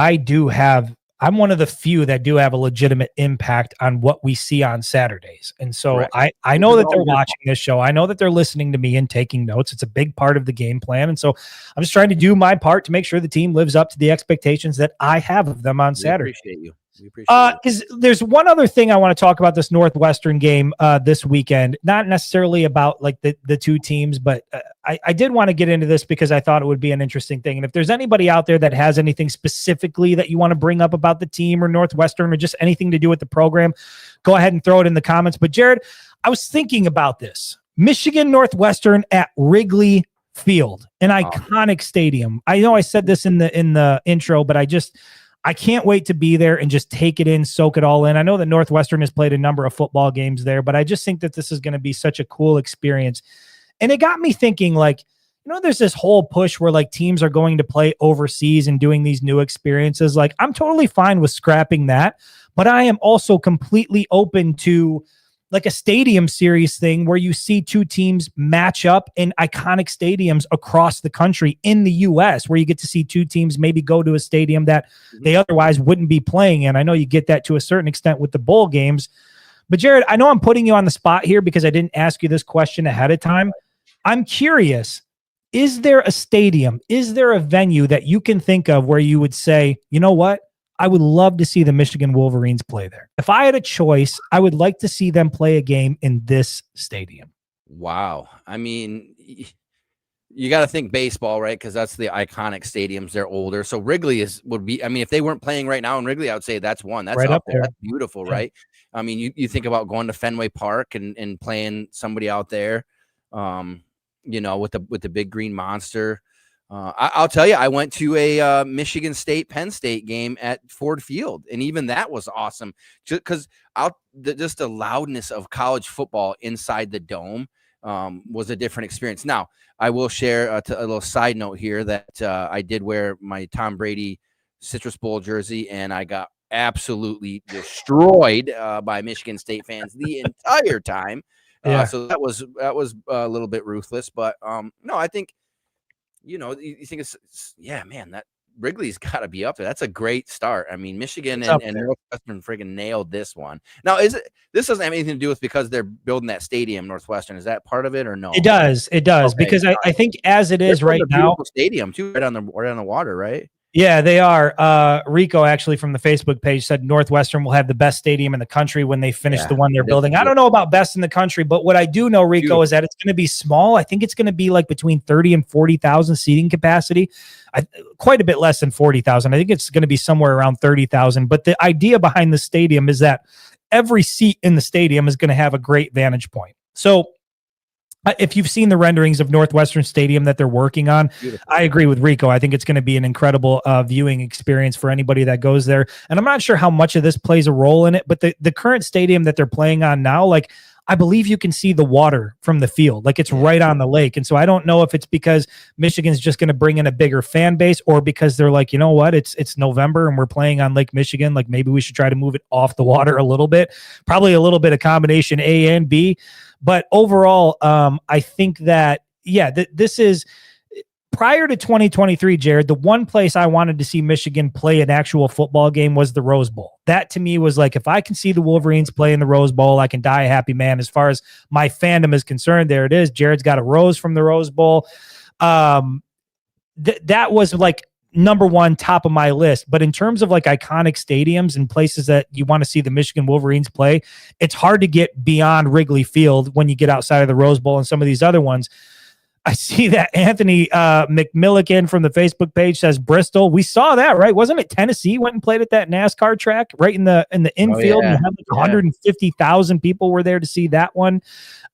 I'm one of the few that do have a legitimate impact on what we see on Saturdays. And so I know that they're watching this show. I know that they're listening to me and taking notes. It's a big part of the game plan. And so I'm just trying to do my part to make sure the team lives up to the expectations that I have of them on Saturday. Appreciate you. We appreciate it. Because there's one other thing I want to talk about this Northwestern game this weekend. Not necessarily about like the two teams, but I did want to get into this because I thought it would be an interesting thing. And if there's anybody out there that has anything specifically that you want to bring up about the team or Northwestern or just anything to do with the program, go ahead and throw it in the comments. But Jared, I was thinking about this. Michigan Northwestern at Wrigley Field, an iconic stadium. I know I said this in the intro, but I can't wait to be there and just take it in, soak it all in. I know that Northwestern has played a number of football games there, but I just think that this is going to be such a cool experience. And it got me thinking, like, there's this whole push where like teams are going to play overseas and doing these new experiences. Like, I'm totally fine with scrapping that, but I am also completely open to like a stadium series thing where you see two teams match up in iconic stadiums across the country in the US, where you get to see two teams maybe go to a stadium that they otherwise wouldn't be playing in. I know you get that to a certain extent with the bowl games, but Jared, I know I'm putting you on the spot here because I didn't ask you this question ahead of time. I'm curious, is there a stadium, is there a venue that you can think of where you would say, you know what? I would love to see the Michigan Wolverines play there. If I had a choice, I would like to see them play a game in this stadium. Wow. I mean, you got to think baseball, right? Because that's the iconic stadiums. They're older. So Wrigley would be, I mean, if they weren't playing right now in Wrigley, I would say that's one. That's right up there. That's beautiful, yeah. Right? I mean, you think about going to Fenway Park and playing somebody out there, with the big green monster. I'll tell you, I went to a Michigan State Penn State game at Ford Field, and even that was awesome. Just because just the loudness of college football inside the dome was a different experience. Now, I will share a little side note here that I did wear my Tom Brady Citrus Bowl jersey, and I got absolutely destroyed by Michigan State fans the entire time. So that was a little bit ruthless, but no, I think. You think man, that Wrigley's got to be up there. That's a great start. I mean, Michigan and Northwestern friggin' nailed this one. Now, this doesn't have anything to do with because they're building that stadium, Northwestern. Is that part of it or no? It does. Okay. Because I think as it is right now, stadium too, right on the water, right? Yeah, they are. Rico actually from the Facebook page said Northwestern will have the best stadium in the country when they finish the one they're building. I don't know about best in the country, but what I do know, Rico, is that it's going to be small. I think it's going to be like between 30 and 40,000 seating capacity. Quite a bit less than 40,000. I think it's going to be somewhere around 30,000. But the idea behind the stadium is that every seat in the stadium is going to have a great vantage point. So if you've seen the renderings of Northwestern Stadium that they're working on, beautiful. I agree with Rico. I think it's going to be an incredible viewing experience for anybody that goes there. And I'm not sure how much of this plays a role in it, but the current stadium that they're playing on now, like, I believe you can see the water from the field. Like, it's right on the lake. And so I don't know if it's because Michigan's just going to bring in a bigger fan base or because they're like, you know what, it's November and we're playing on Lake Michigan. Like, maybe we should try to move it off the water a little bit. Probably a little bit of combination A and B. But overall, I think that, this is prior to 2023, Jared, the one place I wanted to see Michigan play an actual football game was the Rose Bowl. That to me was like, if I can see the Wolverines play in the Rose Bowl, I can die a happy man. As far as my fandom is concerned, there it is. Jared's got a rose from the Rose Bowl. That was like number one, top of my list. But in terms of like iconic stadiums and places that you want to see the Michigan Wolverines play, it's hard to get beyond Wrigley Field when you get outside of the Rose Bowl and some of these other ones. I see that Anthony McMillican from the Facebook page says Bristol. We saw that, right? Wasn't it Tennessee went and played at that NASCAR track right in the infield? And had like 150,000 people were there to see that one.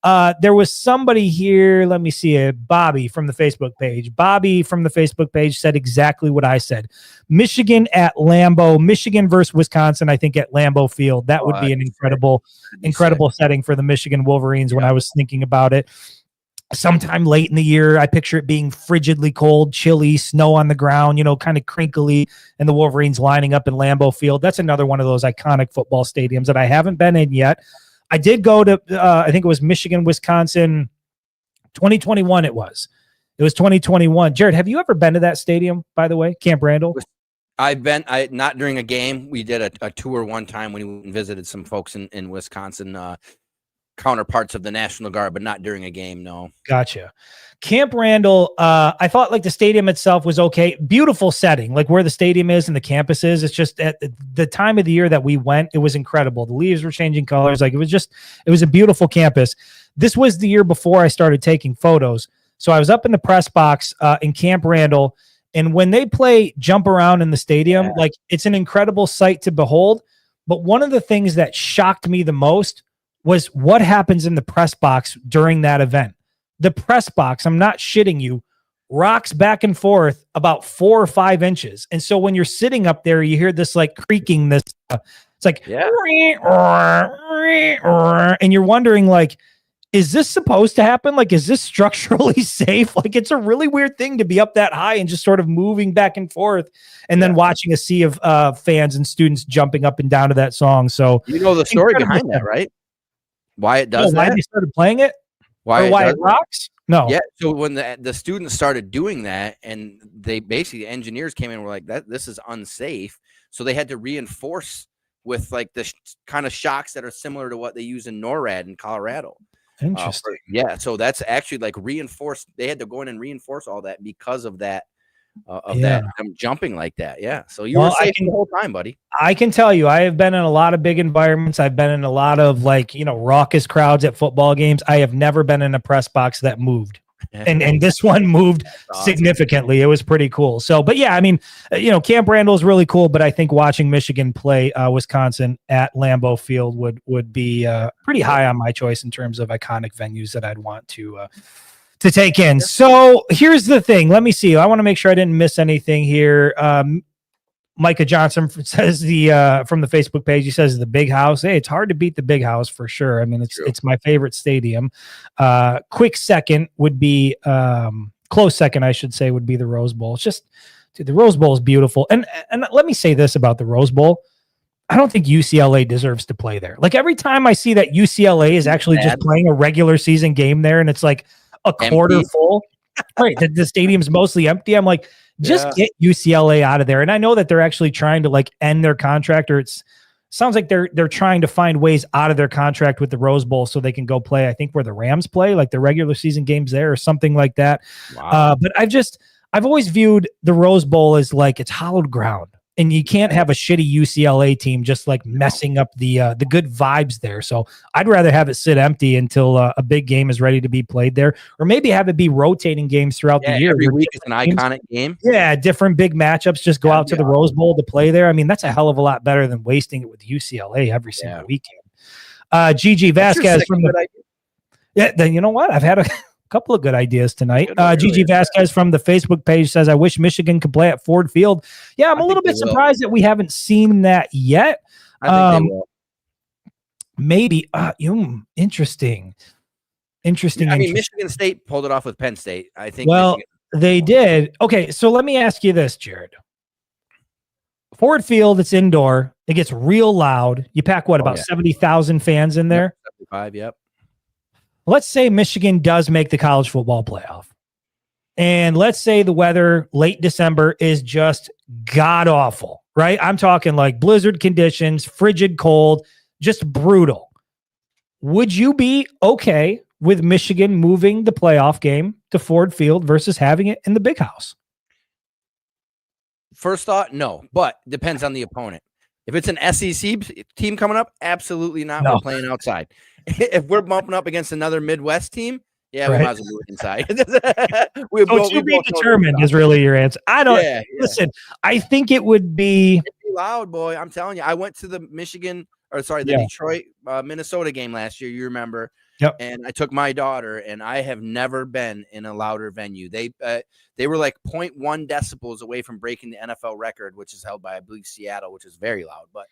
There was somebody here. Let me see it. Bobby from the Facebook page. Bobby from the Facebook page said exactly what I said. Michigan at Lambeau. Michigan versus Wisconsin, I think, at Lambeau Field. That would be an incredible setting for the Michigan Wolverines when I was thinking about it. Sometime late in the year, I picture it being frigidly cold, chilly, snow on the ground, kind of crinkly, and the Wolverines lining up in Lambeau Field. That's another one of those iconic football stadiums that I haven't been in yet. I did go to, I think it was Michigan, Wisconsin, 2021 it was. It was 2021. Jared, have you ever been to that stadium, by the way, Camp Randall? I've been, not during a game. We did a tour one time when we visited some folks in Wisconsin. counterparts of the National Guard, but not during a game. No. Gotcha. Camp Randall, I thought like the stadium itself was okay. Beautiful setting, like where the stadium is and the campus is. It's just at the time of the year that we went, it was incredible. The leaves were changing colors. Like it was a beautiful campus. This was the year before I started taking photos. So I was up in the press box in Camp Randall. And when they play jump around in the stadium, like it's an incredible sight to behold. But one of the things that shocked me the most was what happens in the press box during that event. The press box, I'm not shitting you, rocks back and forth about 4 or 5 inches. And so when you're sitting up there, you hear this like creaking, it's like, and you're wondering like, is this supposed to happen? Like, is this structurally safe? Like, it's a really weird thing to be up that high and just sort of moving back and forth and then watching a sea of fans and students jumping up and down to that song. So you know the story behind that, right? Why it does that? Why they started playing it? Why it rocks? No. Yeah. So when the students started doing that, and they basically engineers came in and were like, this is unsafe. So they had to reinforce with like the kind of shocks that are similar to what they use in NORAD in Colorado. Interesting. So that's actually like reinforced. They had to go in and reinforce all that because of that. That jumping like that. Yeah. So you were safe the whole time, buddy. I can tell you, I have been in a lot of big environments. I've been in a lot of like, raucous crowds at football games. I have never been in a press box that moved. And this one moved significantly. It was pretty cool. So, but yeah, I mean, Camp Randall is really cool, but I think watching Michigan play Wisconsin at Lambeau Field would be pretty high on my choice in terms of iconic venues that I'd want to take in. So here's the thing. Let me see. I want to make sure I didn't miss anything here. Micah Johnson says from the Facebook page, he says the Big House. Hey, it's hard to beat the Big House for sure. I mean, it's my favorite stadium. Quick second would be close second, I should say, would be the Rose Bowl. It's just, dude, the Rose Bowl is beautiful. And let me say this about the Rose Bowl. I don't think UCLA deserves to play there. Like every time I see that UCLA is actually just playing a regular season game there, and it's like a quarter full, right? The stadium's mostly empty. I'm like, just get UCLA out of there. And I know that they're actually trying to like end their contract, or sounds like they're trying to find ways out of their contract with the Rose Bowl so they can go play, I think, where the Rams play, like the regular season games there or something like that. Wow. But I've always viewed the Rose Bowl as like it's hallowed ground. And you can't have a shitty UCLA team just like messing up the good vibes there. So I'd rather have it sit empty until a big game is ready to be played there, or maybe have it be rotating games throughout the year. Every week is an iconic game. Yeah, different big matchups. Just go out to the Rose Bowl to play there. I mean, that's a hell of a lot better than wasting it with UCLA every single weekend. Gigi Vasquez from then you know what? I've had a couple of good ideas tonight. Gigi Vasquez from the Facebook page says, I wish Michigan could play at Ford Field. Yeah, I'm a little bit surprised that we haven't seen that yet. I think they will. Maybe. Interesting. I mean, Michigan State pulled it off with Penn State. I think. Well, they did. Okay, so let me ask you this, Jared. Ford Field, it's indoor. It gets real loud. You pack about 70,000 fans in there? 75, yep. Let's say Michigan does make the college football playoff. And let's say the weather late December is just god awful, right? I'm talking like blizzard conditions, frigid cold, just brutal. Would you be okay with Michigan moving the playoff game to Ford Field versus having it in the Big House? First thought, no, but depends on the opponent. If it's an SEC team coming up, absolutely not. No. We're playing outside. If we're bumping up against another Midwest team, we might as well do it inside. To be determined is really your answer. I don't listen. I think it would be loud, boy. I'm telling you. I went to the Detroit, Minnesota game last year. You remember? Yep. And I took my daughter, and I have never been in a louder venue. They were like 0.1 decibels away from breaking the NFL record, which is held by, I believe, Seattle, which is very loud. But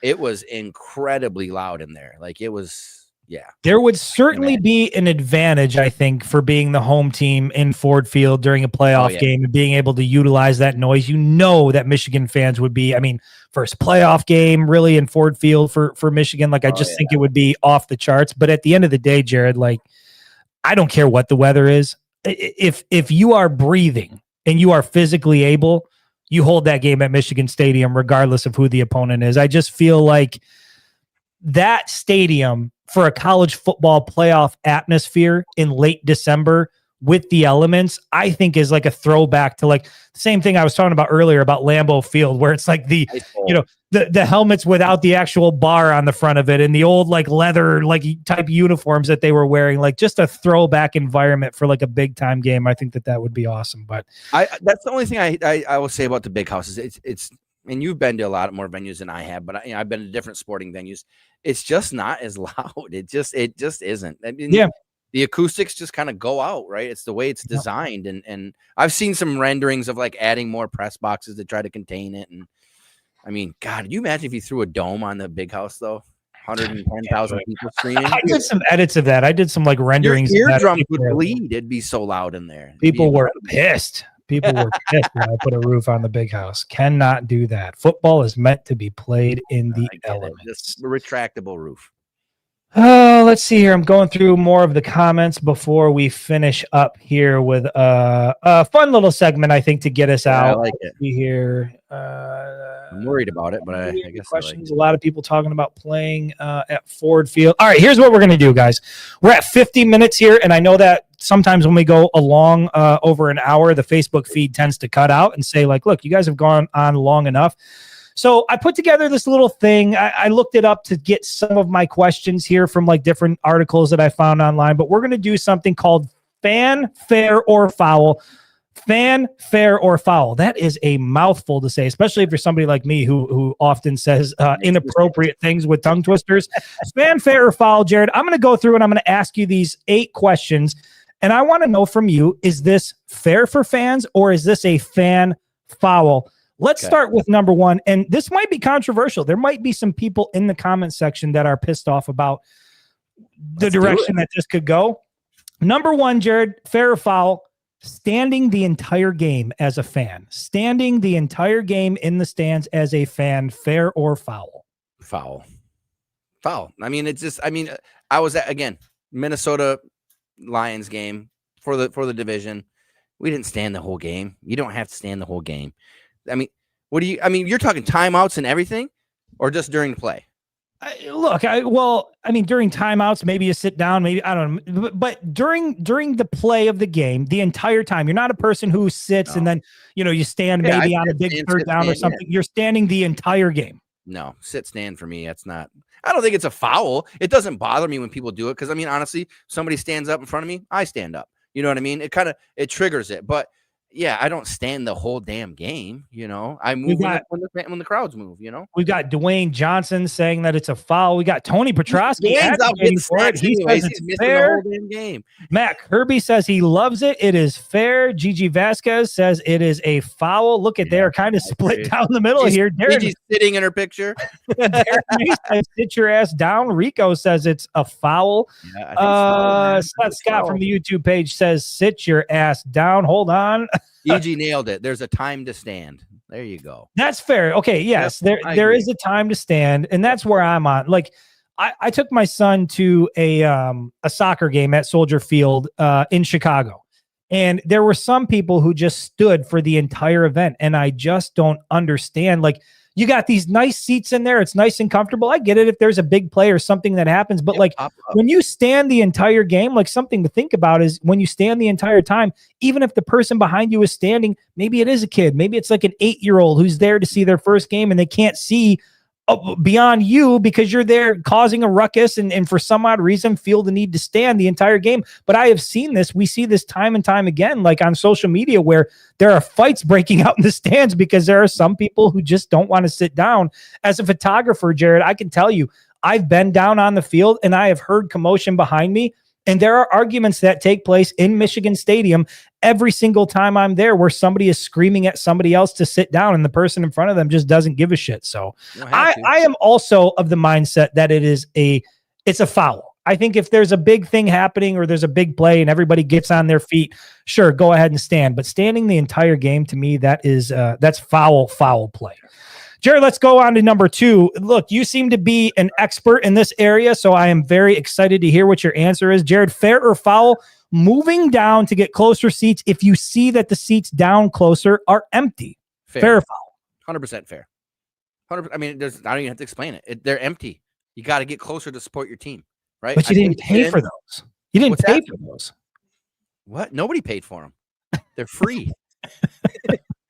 it was incredibly loud in there. Like it was. Yeah, there would certainly be an advantage, I think, for being the home team in Ford Field during a playoff game and being able to utilize that noise. You know that Michigan fans would be, first playoff game really in Ford Field for Michigan. Like, I just think it would be off the charts. But at the end of the day, Jared, like, I don't care what the weather is. If you are breathing and you are physically able, you hold that game at Michigan Stadium, regardless of who the opponent is. I just feel like that stadium for a college football playoff atmosphere in late December with the elements, I think is like a throwback to like the same thing I was talking about earlier about Lambeau Field, where it's like the helmets without the actual bar on the front of it and the old like leather like type uniforms that they were wearing, like just a throwback environment for like a big time game. I think that would be awesome. But that's the only thing I will say about the big houses. It's and you've been to a lot more venues than I have, but I've been to different sporting venues. It's just not as loud. It just isn't. I mean, yeah. The acoustics just kind of go out, right? It's the way it's designed. And I've seen some renderings of like adding more press boxes to try to contain it. And I mean, God, can you imagine if you threw a dome on the big house though? 110,000 people screaming. I did some edits of that. I did some like renderings. Your eardrums would bleed. It'd be so loud in there. People were pissed. People were pissed when I put a roof on the big house. Cannot do that. Football is meant to be played in the elements. Just a retractable roof. Oh, let's see here. I'm going through more of the comments before we finish up here with a fun little segment, I think, to get us out. I like it. Let's see here. I'm worried about it, but I guess questions. A lot of people talking about playing at Ford Field. All right, here's what we're going to do, guys. We're at 50 minutes here, and I know that sometimes when we go along over an hour, the Facebook feed tends to cut out and say, like, look, you guys have gone on long enough. So I put together this little thing. I looked it up to get some of my questions here from like different articles that I found online, but we're going to do something called fan, fair, or foul. Fan, fair, or foul. That is a mouthful to say, especially if you're somebody like me who often says inappropriate things with tongue twisters. Fan, fair, or foul, Jared. I'm going to go through and I'm going to ask you these 8 questions. And I want to know from you, is this fair for fans or is this a fan foul? Let's start with number 1. And this might be controversial. There might be some people in the comment section that are pissed off about the direction that this could go. Number 1, Jared, fair or foul? Standing the entire game as a fan. Standing the entire game in the stands as a fan, fair or foul? Foul. I mean, it's just, I was at, again, Minnesota Lions game for the division. We didn't stand the whole game. You don't have to stand the whole game. I mean, you're talking timeouts and everything, or just during the play? During timeouts, maybe you sit down, maybe, I don't know, but during the play of the game, the entire time, you're not a person who sits and then, you stand maybe on a big third down or something. You're standing the entire game. No, sit stand for me. That's not, I don't think it's a foul. It doesn't bother me when people do it. Cause honestly, somebody stands up in front of me, I stand up, you know what I mean? It triggers it, but yeah, I don't stand the whole damn game. I move when the crowds move. We've got Dwayne Johnson saying that it's a foul. We got Tony Petrosky advocating for it. He says it's fair. The whole damn game. Matt Kirby says he loves it. It is fair. Gigi Vasquez says it is a foul. Look at they're kind of split down the middle here. Gigi's sitting in her picture. Says, sit your ass down. Rico says it's a foul. Yeah, Scott from the YouTube page says sit your ass down. Hold on. EG nailed it. There's a time to stand. There you go. That's fair. Okay. Yes, there is a time to stand, and that's where I'm on. Like, I took my son to a soccer game at Soldier Field in Chicago, and there were some people who just stood for the entire event, and I just don't understand. Like, you got these nice seats in there. It's nice and comfortable. I get it if there's a big play or something that happens. But when you stand the entire game, like something to think about is when you stand the entire time, even if the person behind you is standing, maybe it is a kid. Maybe it's like an 8-year-old who's there to see their first game and they can't see beyond you because you're there causing a ruckus and for some odd reason feel the need to stand the entire game. But I have seen this. We see this time and time again, like on social media, where there are fights breaking out in the stands because there are some people who just don't want to sit down. As a photographer, Jared, I can tell you, I've been down on the field and I have heard commotion behind me. And there are arguments that take place in Michigan Stadium every single time I'm there where somebody is screaming at somebody else to sit down and the person in front of them just doesn't give a shit. So I am also of the mindset that it's a foul. I think if there's a big thing happening or there's a big play and everybody gets on their feet, sure, go ahead and stand. But standing the entire game, to me, that's foul play. Jared, let's go on to number 2. Look, you seem to be an expert in this area, so I am very excited to hear what your answer is. Jared, fair or foul, moving down to get closer seats if you see that the seats down closer are empty? Fair or foul? 100% fair. 100%. I don't even have to explain it. They're empty. You got to get closer to support your team. right? But you didn't pay for those. You didn't What's pay that? for those. What? Nobody paid for them. They're free.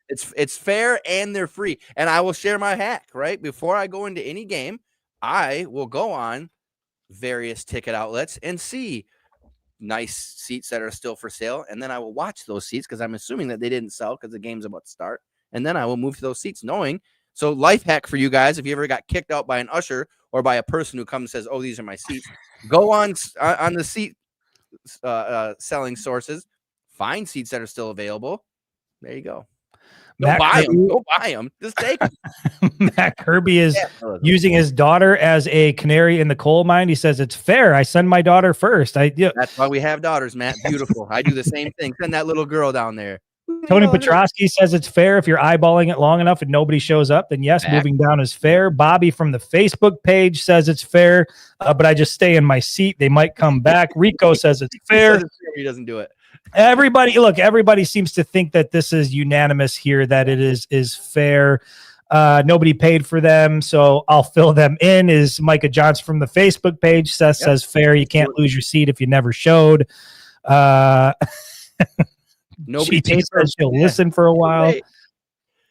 It's fair and they're free. And I will share my hack, right? Before I go into any game, I will go on various ticket outlets and see nice seats that are still for sale. And then I will watch those seats because I'm assuming that they didn't sell because the game's about to start. And then I will move to those seats knowing. So life hack for you guys, if you ever got kicked out by an usher or by a person who comes and says, oh, these are my seats, go on the seat selling sources, find seats that are still available. There you go. Don't buy them. Don't buy them. Just take them. Matt Kirby is using his daughter as a canary in the coal mine. He says it's fair. I send my daughter first. That's why we have daughters, Matt. Beautiful. I do the same thing. Send that little girl down there. Tony Petrosky says it's fair if you're eyeballing it long enough and nobody shows up. Then yes, moving down is fair. Bobby from the Facebook page says it's fair, but I just stay in my seat. They might come back. Rico says it's fair. He doesn't do it. Everybody seems to think that this is unanimous here, that it is fair. Nobody paid for them, so I'll fill them in. Is Micah Johnson from the Facebook page says fair. You can't lose your seat if you never showed. Nobody says she'll listen for a while.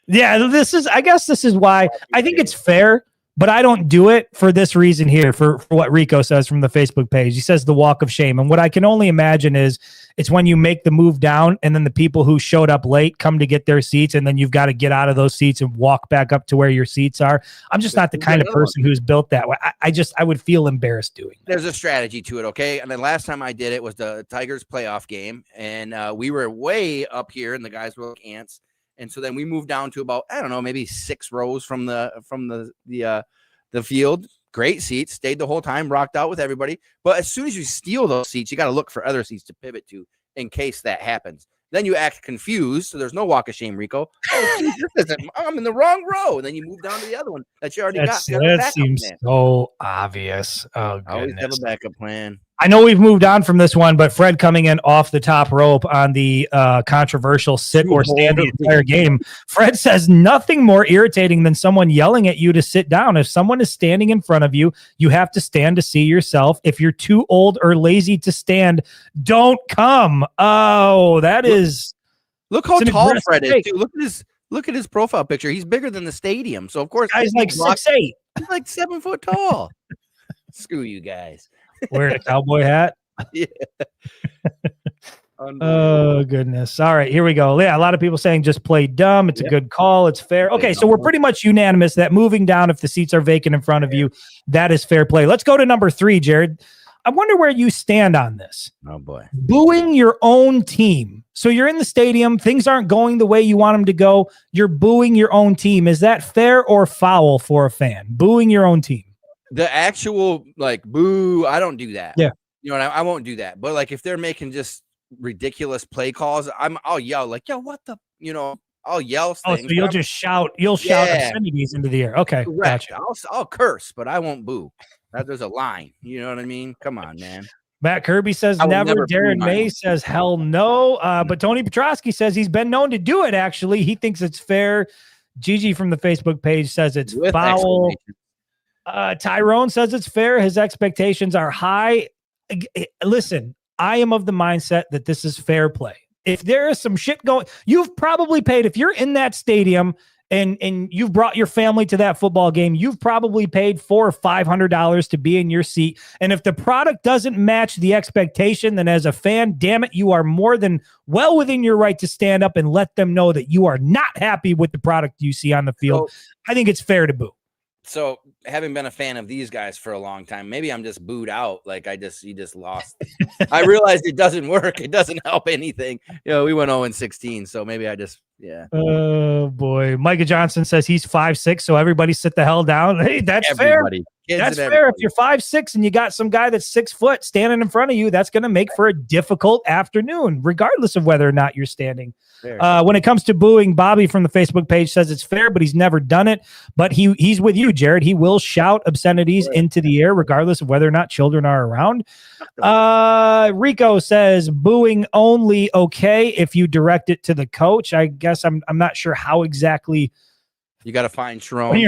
Yeah, I guess this is why I think it's fair. But I don't do it for this reason here, for what Rico says from the Facebook page. He says the walk of shame. And what I can only imagine is it's when you make the move down and then the people who showed up late come to get their seats, and then you've got to get out of those seats and walk back up to where your seats are. I'm just not the kind of person who's built that way. I would feel embarrassed doing that. There's a strategy to it, okay? And then last time I did it was the Tigers playoff game, and we were way up here, and the guys were like ants. And so then we moved down to about, I don't know, maybe 6 rows from the field. Great seats, stayed the whole time, rocked out with everybody. But as soon as you steal those seats, you got to look for other seats to pivot to in case that happens. Then you act confused, so there's no walk of shame, Rico. Oh, geez, I'm in the wrong row. And then you move down to the other one that you already got. That seems so obvious. Oh, goodness. Always have a backup plan. I know we've moved on from this one, but Fred coming in off the top rope on the controversial sit or stand the entire game. Fred says nothing more irritating than someone yelling at you to sit down. If someone is standing in front of you, you have to stand to see yourself. If you're too old or lazy to stand, don't come. Oh, that is. Look how tall Fred is, too. Look at his profile picture. He's bigger than the stadium. So, of course, guy's like 6'8". He's like 7 foot tall. Screw you guys. Wearing a cowboy hat. Yeah. Oh, goodness. All right, here we go. Yeah, a lot of people saying just play dumb. It's a good call. It's fair. Okay, so we're pretty much unanimous that moving down, if the seats are vacant in front of you, that is fair play. Let's go to number 3, Jared. I wonder where you stand on this. Oh, boy. Booing your own team. So you're in the stadium. Things aren't going the way you want them to go. You're booing your own team. Is that fair or foul for a fan? Booing your own team. The actual, like, boo, I don't do that. Yeah. You know, I won't do that. But, like, if they're making just ridiculous play calls, I'll yell, like, yo, what the, I'll yell things. Oh, so you'll just shout. You'll shout obscenities into the air. Okay. Gotcha. I'll curse, but I won't boo. There's a line. You know what I mean? Come on, man. Matt Kirby says never. Darren May says hell no. But Tony Petrosky says he's been known to do it, actually. He thinks it's fair. Gigi from the Facebook page says it's foul. Tyrone says it's fair. His expectations are high. Listen, I am of the mindset that this is fair play. If there is some shit going, you've probably paid, if you're in that stadium and you've brought your family to that football game, you've probably paid $400 or $500 to be in your seat. And if the product doesn't match the expectation, then as a fan, damn it, you are more than well within your right to stand up and let them know that you are not happy with the product you see on the field. I think it's fair to boo. So, having been a fan of these guys for a long time, maybe I'm just booed out. Like you just lost. I realized it doesn't work. It doesn't help anything. We went 0-16, so maybe I just Oh boy, Micah Johnson says he's 5'6", so everybody sit the hell down. Hey, that's everybody. Fair. That's fair. If you're 5'6" and you got some guy that's 6 foot standing in front of you, that's going to make for a difficult afternoon, regardless of whether or not you're standing. When it comes to booing, Bobby from the Facebook page says it's fair, but he's never done it. But he's with you, Jared. He will shout obscenities into the air, regardless of whether or not children are around. Rico says booing only okay if you direct it to the coach. I guess I'm not sure how exactly You got to find When Sharon.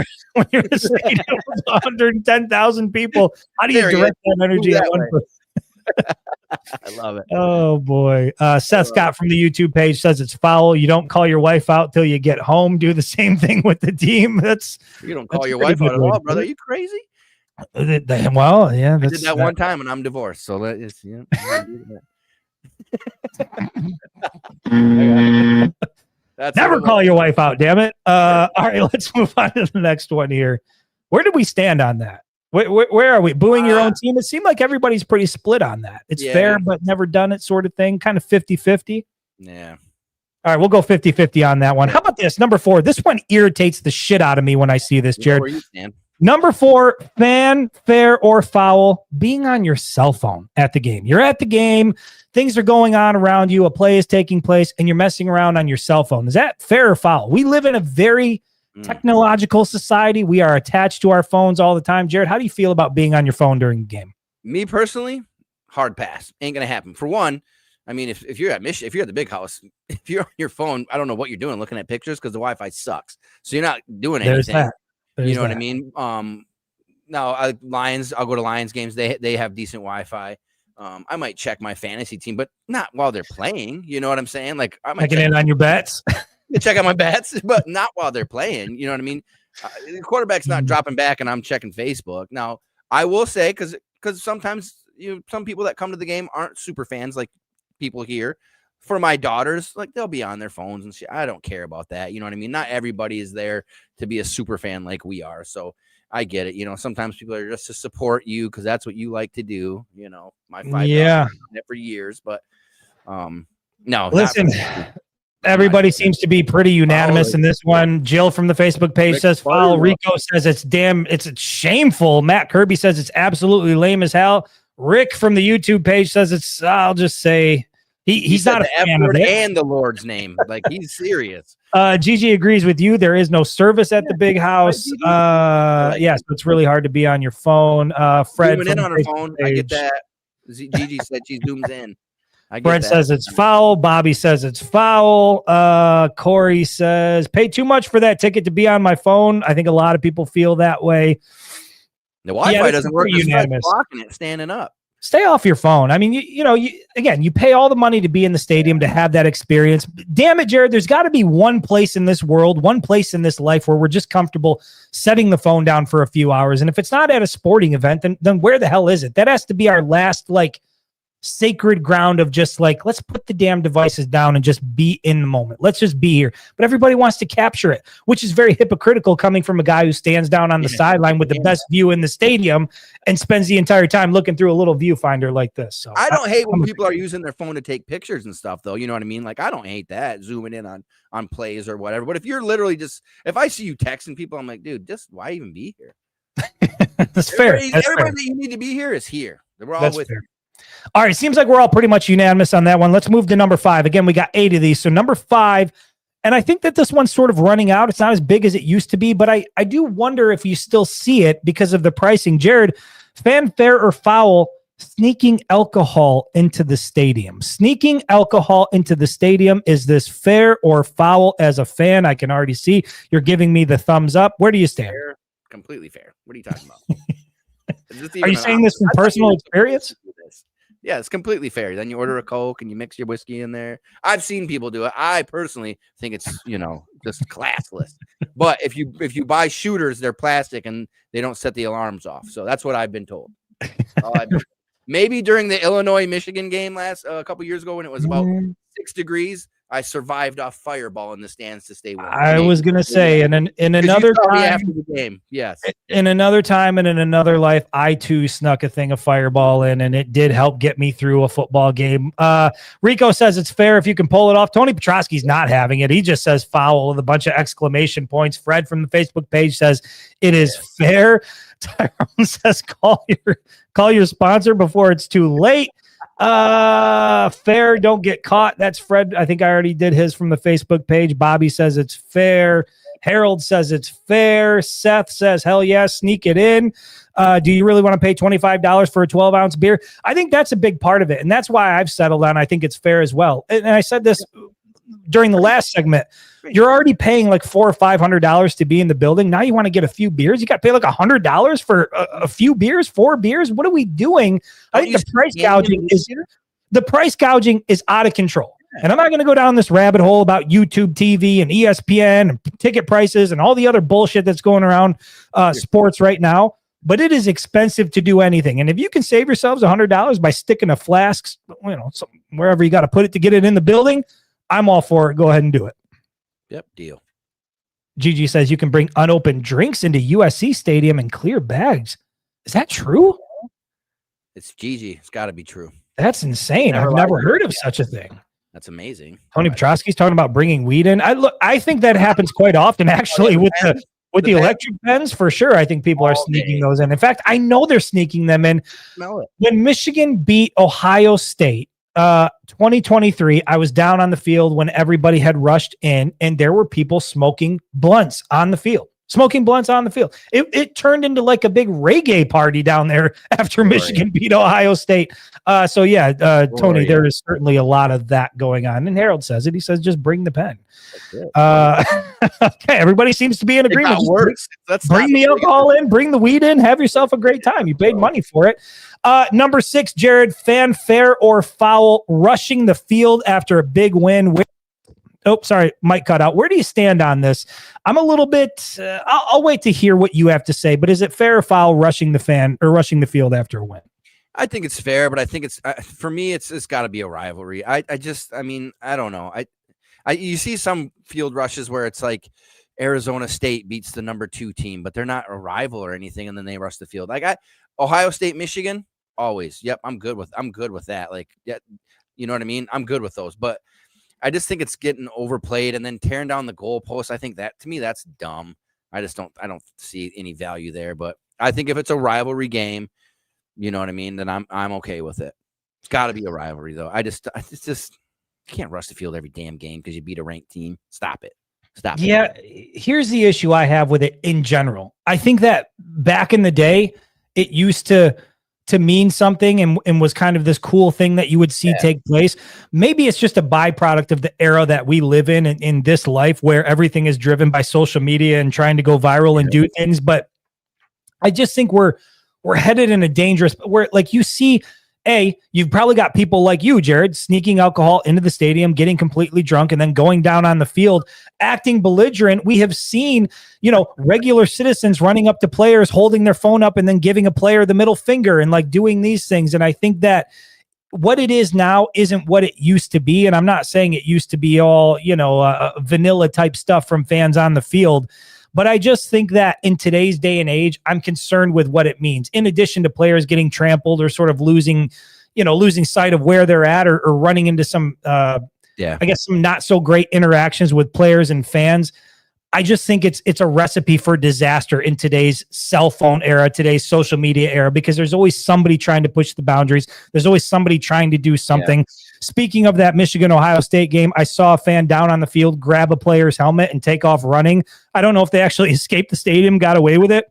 you're in a stadium with 110,000 people, how do you direct that energy at one person? I love it. Oh boy. Seth Scott from the YouTube page says it's foul. You don't call your wife out till you get home. Do the same thing with the team. You don't call your wife out at all, brother. Are you crazy? Well, yeah. I did that one time and I'm divorced. So let's That's never call your wife out, damn it. All right, let's move on to the next one here. Where did we stand on that? Where are we? Booing your own team? It seemed like everybody's pretty split on that. It's fair, but never done it sort of thing. Kind of 50-50. Yeah. All right, we'll go 50-50 on that one. How about this? Number 4. This one irritates the shit out of me when I see this, Jared. Where you stand? Number 4, fan, fair, or foul, being on your cell phone at the game. You're at the game, things are going on around you, a play is taking place, and you're messing around on your cell phone. Is that fair or foul? We live in a very technological society. We are attached to our phones all the time. Jared, how do you feel about being on your phone during the game? Me personally, hard pass. Ain't gonna happen. For one, I mean, if you're at Michigan, if you're at the big house, if you're on your phone, I don't know what you're doing looking at pictures because the Wi-Fi sucks. So you're not doing anything. You know what I mean? Now Lions, I'll go to Lions games. They have decent Wi-Fi. I might check my fantasy team, but not while they're playing. You know what I'm saying? Like I might check in on your bets. Check out my bets, but not while they're playing. You know what I mean? The quarterback's not dropping back, and I'm checking Facebook. Now, I will say because sometimes some people that come to the game aren't super fans, like people here. For my daughters, like they'll be on their phones and shit. I don't care about that. You know what I mean? Not everybody is there to be a super fan like we are. So I get it. You know, sometimes people are just to support you because that's what you like to do. You know, my 5 for years, but no. Listen. Everybody seems to be pretty unanimous in this one. Jill from the Facebook page says foul. Rico says it's shameful. Matt Kirby says it's absolutely lame as hell. Rick from the YouTube page says I'll just say he's not a fan of it. And the Lord's name. Like he's serious. Gigi agrees with you. There is no service at the big house. Yes, so it's really hard to be on your phone. Fred zooming in on her phone. I get that. Gigi said she zooms in. Brent says it's foul. Bobby says it's foul. Corey says pay too much for that ticket to be on my phone. I think a lot of people feel that way. The Wi-Fi doesn't work. Unanimous. Blocking it, standing up. Stay off your phone. I mean, you pay all the money to be in the stadium to have that experience. Damn it, Jared, there's got to be one place in this world, one place in this life where we're just comfortable setting the phone down for a few hours. And if it's not at a sporting event, then where the hell is it? That has to be our last, sacred ground of just let's put the damn devices down and just be in the moment. Let's just be here. But everybody wants to capture it, which is very hypocritical coming from a guy who stands down on the sideline with the best view in the stadium and spends the entire time looking through a little viewfinder like this. So I don't hate when people are using their phone to take pictures and stuff though. You know what I mean? Like I don't hate that, zooming in on plays or whatever. But if you're literally if I see you texting people, I'm like, dude, why even be here? That's fair. Everybody that you need to be here is here. We're all with you. All right, seems like we're all pretty much unanimous on that one. Let's move to number 5. Again, we got 8 of these. So number 5, and I think that this one's sort of running out. It's not as big as it used to be, but I do wonder if you still see it because of the pricing. Jared, fanfare or foul, sneaking alcohol into the stadium. Sneaking alcohol into the stadium, is this fair or foul? As a fan, I can already see you're giving me the thumbs up. Where do you stand? Fair, completely fair. What are you talking about? Are you saying this from personal experience? Yeah, it's completely fair. Then you order a Coke and you mix your whiskey in there. I've seen people do it. I personally think it's, just classless. But if you buy shooters, they're plastic and they don't set the alarms off. So that's what I've been told. Maybe during the Illinois-Michigan game a couple years ago when it was about 6 degrees, I survived off Fireball in the stands to stay warm. I was gonna say, and in another time after the game, yes. In another time and in another life, I too snuck a thing of Fireball in, and it did help get me through a football game. Rico says it's fair if you can pull it off. Tony Petrosky's not having it. He just says foul with a bunch of exclamation points. Fred from the Facebook page says it is fair. Tyrone says call your sponsor before it's too late. Fair, don't get caught. That's Fred. I think I already did his from the Facebook page. Bobby says it's fair. Harold says it's fair. Seth says, hell yeah, sneak it in. Do you really want to pay $25 for a 12-ounce beer? I think that's a big part of it, and that's why I've settled on I think it's fair as well. And I said this during the last segment, you're already paying like $400 or $500 to be in the building. Now you want to get a few beers. You got to pay like $100 for a few beers, 4 beers. What are we doing? I think the price gouging is out of control. And I'm not going to go down this rabbit hole about YouTube TV and ESPN and ticket prices and all the other bullshit that's going around sports right now. But it is expensive to do anything. And if you can save yourselves $100 by sticking a flask, wherever you got to put it to get it in the building, I'm all for it. Go ahead and do it. Yep, deal. Gigi says you can bring unopened drinks into USC Stadium in clear bags. Is that true? It's Gigi. It's got to be true. That's insane. I've never heard of such a thing. That's amazing. Tony Petrosky's talking about bringing weed in. I think that happens quite often, actually, with the electric pens, for sure. I think people are sneaking those in. In fact, I know they're sneaking them in. Smell it. When Michigan beat Ohio State, 2023, I was down on the field when everybody had rushed in, and there were people smoking blunts on the field. It turned into like a big reggae party down there after Michigan beat Ohio State. Tony, there is certainly a lot of that going on. And Harold says it. He says, just bring the pen. Okay, everybody seems to be in agreement. Bring the alcohol in, bring the weed in, have yourself a great time. You paid money for it. Number 6, Jared, fanfare or foul, rushing the field after a big win. Oh, sorry, Mike cut out. Where do you stand on this? I'm a little bit. I'll wait to hear what you have to say. But is it fair or foul rushing the field after a win? I think it's fair, but I think it's for me. It's got to be a rivalry. I don't know. You see some field rushes where it's like Arizona State beats the number 2 team, but they're not a rival or anything, and then they rush the field. Like Ohio State, Michigan, always. Yep, I'm good with that. Like, yeah, you know what I mean? I'm good with those, but I just think it's getting overplayed and then tearing down the goalposts. I think that, to me, that's dumb. I don't see any value there, but I think if it's a rivalry game, you know what I mean, then I'm okay with it. It's got to be a rivalry though. It's just you can't rush the field every damn game because you beat a ranked team. Stop it. Yeah, here's the issue I have with it in general. I think that back in the day, it used to mean something and was kind of this cool thing that you would see take place. Maybe it's just a byproduct of the era that we live in this life where everything is driven by social media and trying to go viral and do things. But I just think we're headed in a dangerous, where like you see, you've probably got people like you, Jared, sneaking alcohol into the stadium, getting completely drunk, and then going down on the field, acting belligerent. We have seen, regular citizens running up to players, holding their phone up, and then giving a player the middle finger and like doing these things. And I think that what it is now isn't what it used to be. And I'm not saying it used to be all, vanilla type stuff from fans on the field. But I just think that in today's day and age, I'm concerned with what it means. In addition to players getting trampled or sort of losing sight of where they're at or running into some, I guess, some not so great interactions with players and fans. I just think it's a recipe for disaster in today's cell phone era, today's social media era, because there's always somebody trying to push the boundaries. There's always somebody trying to do something. Yeah. Speaking of that Michigan-Ohio State game, I saw a fan down on the field grab a player's helmet and take off running. I don't know if they actually escaped the stadium, got away with it.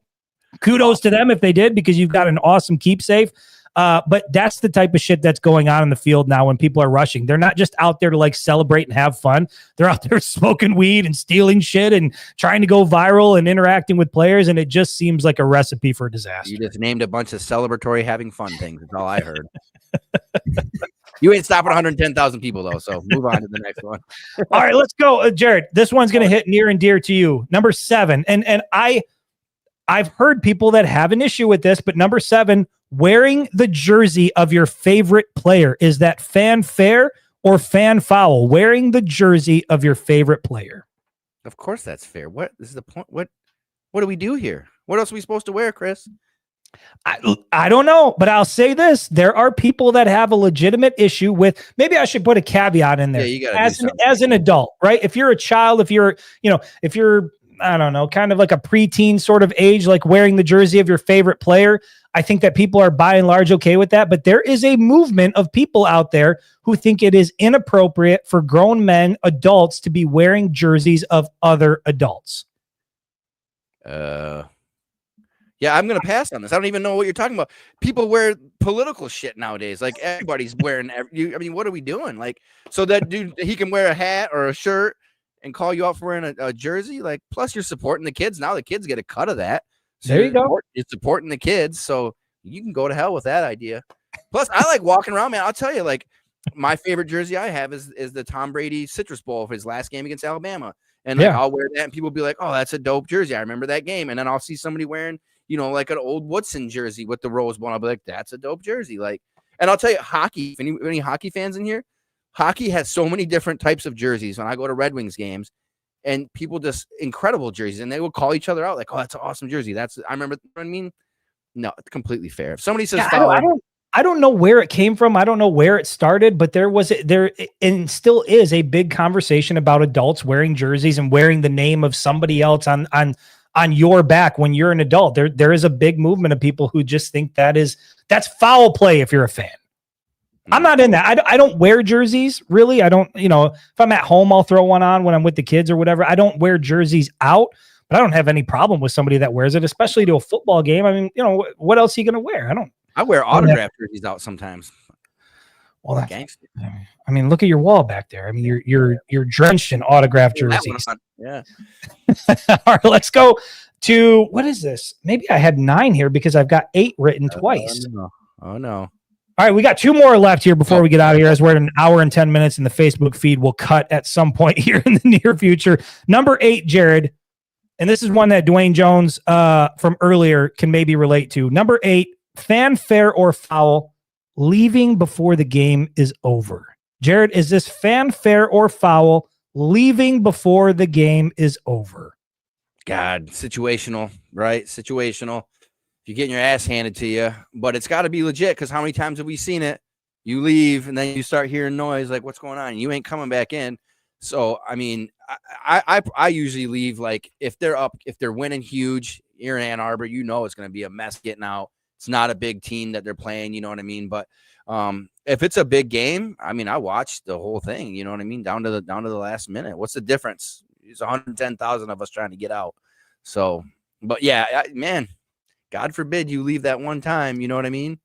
Kudos to them if they did, because you've got an awesome keepsafe. But that's the type of shit that's going on in the field now when people are rushing. They're not just out there to like celebrate and have fun. They're out there smoking weed and stealing shit and trying to go viral and interacting with players. And it just seems like a recipe for disaster. You just named a bunch of celebratory having fun things. That's all I heard. You ain't stopping 110,000 people though. So move on to the next one. All right, let's go. Jared, this one's going to hit near and dear to you. Number 7. And I've heard people that have an issue with this, but number 7, wearing the jersey of your favorite player. Is that fan fair or fan foul? Wearing the jersey of your favorite player. Of course that's fair. What is the point? What do we do here? What else are we supposed to wear, Chris? I don't know, but I'll say this. There are people that have a legitimate issue with, maybe I should put a caveat in there. Yeah, as an adult, right? If you're a child, if you're I don't know, kind of like a preteen sort of age, like wearing the jersey of your favorite player, I think that people are by and large okay with that. But there is a movement of people out there who think it is inappropriate for grown men, adults, to be wearing jerseys of other adults. Yeah, I'm gonna pass on this. I don't even know what you're talking about. People wear political shit nowadays. Like everybody's wearing. I mean, what are we doing? Like, so that dude, he can wear a hat or a shirt and call you out for wearing a jersey. Like, plus you're supporting the kids. Now the kids get a cut of that. So There you go. You're supporting the kids, so you can go to hell with that idea. Plus, I like walking around, man. I'll tell you, like, my favorite jersey I have is the Tom Brady Citrus Bowl of his last game against Alabama. And like, I'll wear that, and people will be like, "Oh, that's a dope jersey. I remember that game." And then I'll see somebody wearing, like an old Woodson jersey with the Rose Bowl. I'll be like, "That's a dope jersey." Like, and I'll tell you, hockey. If any hockey fans in here, hockey has so many different types of jerseys. When I go to Red Wings games, and people just incredible jerseys, and they will call each other out like, "Oh, that's an awesome jersey." I remember. I mean, no, it's completely fair. If somebody says, I don't know where it came from. I don't know where it started, but there and still is a big conversation about adults wearing jerseys and wearing the name of somebody else on your back when you're an adult. There is a big movement of people who just think that's foul play if you're a fan. I'm not in that. I don't wear jerseys, really. I don't, if I'm at home, I'll throw one on when I'm with the kids or whatever. I don't wear jerseys out, but I don't have any problem with somebody that wears it, especially to a football game. I mean, what else are you going to wear? I wear autographed jerseys out sometimes. Well, that's gangster. I mean, look at your wall back there. I mean, you're drenched in autographed jerseys. Yeah. All right, let's go to, what is this? Maybe I had 9 here because I've got 8 written twice. Oh no. All right, we got 2 more left here before we get out of here, as we're at an hour and 10 minutes, and the Facebook feed will cut at some point here in the near future. Number 8, Jared, and this is one that Dwayne Jones from earlier can maybe relate to. Number 8, fanfare or foul, leaving before the game is over. Jared, is this fanfare or foul, leaving before the game is over? God, situational, right? Situational. If you're getting your ass handed to you, but it's got to be legit, because how many times have we seen it? You leave and then you start hearing noise, like, what's going on? You ain't coming back in. So, I mean, I usually leave, like, if they're winning huge, you're in Ann Arbor, it's going to be a mess getting out. It's not a big team that they're playing, you know what I mean? But if it's a big game, I mean, I watched the whole thing, you know what I mean? Down to the last minute. What's the difference? It's 110,000 of us trying to get out. So, but yeah, man, God forbid you leave that one time, you know what I mean?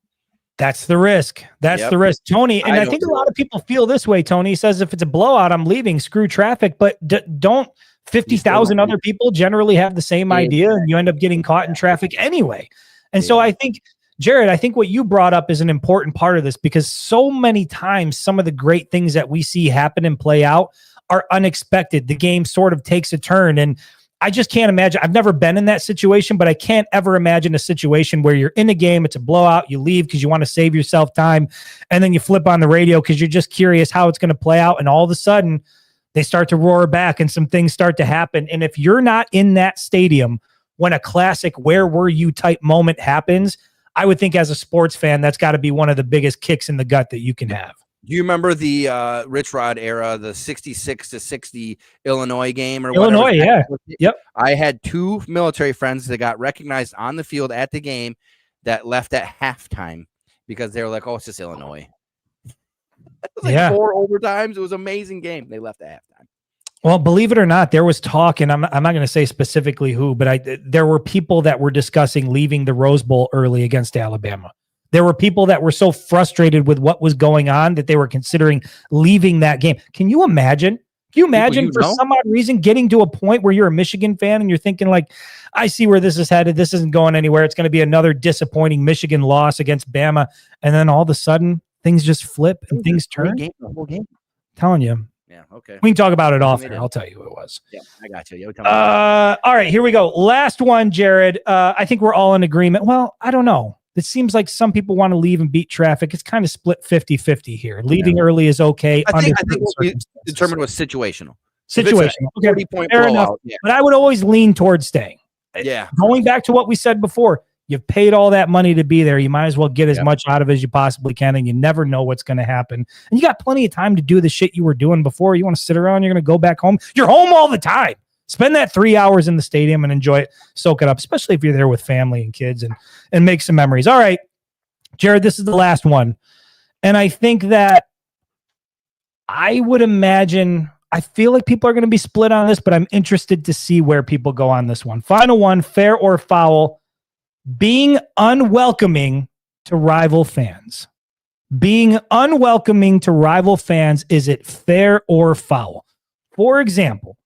That's the risk. That's the risk, Tony. And I think a lot of people feel this way, Tony. He says, if it's a blowout, I'm leaving, screw traffic. But don't 50,000 other people generally have the same idea, and you end up getting caught in traffic anyway. And so I think, Jared, I think what you brought up is an important part of this, because so many times some of the great things that we see happen and play out are unexpected. The game sort of takes a turn, and I just can't imagine. I've never been in that situation, but I can't ever imagine a situation where you're in a game, it's a blowout, you leave because you want to save yourself time, and then you flip on the radio because you're just curious how it's going to play out, and all of a sudden they start to roar back and some things start to happen. And if you're not in that stadium when a classic where were you type moment happens, I would think as a sports fan, that's got to be one of the biggest kicks in the gut that you can have. Do you remember the Rich Rod era, the 66-60 Illinois game or Illinois, whatever? Yeah. Yep. I had 2 military friends that got recognized on the field at the game that left at halftime because they were like, oh, it's just Illinois. It was like 4 overtimes. It was an amazing game. They left at halftime. Well, believe it or not, there was talk, and I'm not going to say specifically who, but there were people that were discussing leaving the Rose Bowl early against Alabama. There were people that were so frustrated with what was going on that they were considering leaving that game. Can you imagine? Can you imagine for some odd reason getting to a point where you're a Michigan fan and you're thinking like, I see where this is headed. This isn't going anywhere. It's going to be another disappointing Michigan loss against Bama. And then all of a sudden things just flip and things turn. The whole game. Telling you. Yeah. Okay. We can talk about it off air. I'll tell you who it was. Yeah, I got you. All right, here we go. Last one, Jared. I think we're all in agreement. Well, I don't know. It seems like some people want to leave and beat traffic. It's kind of split 50-50 here. Leaving early is okay. I think what we determined was situational. Situational. Okay. 40-point Fair enough. Yeah. But I would always lean towards staying. Yeah. Going back to what we said before, you've paid all that money to be there. You might as well get as much out of it as you possibly can, and you never know what's going to happen. And you got plenty of time to do the shit you were doing before. You want to sit around, you're going to go back home. You're home all the time. Spend that 3 hours in the stadium and enjoy it. Soak it up, especially if you're there with family and kids, and make some memories. All right, Jared, this is the last one. And I think that I would imagine, I feel like people are going to be split on this, but I'm interested to see where people go on this one. Final one, fair or foul, being unwelcoming to rival fans. Being unwelcoming to rival fans, is it fair or foul? For example,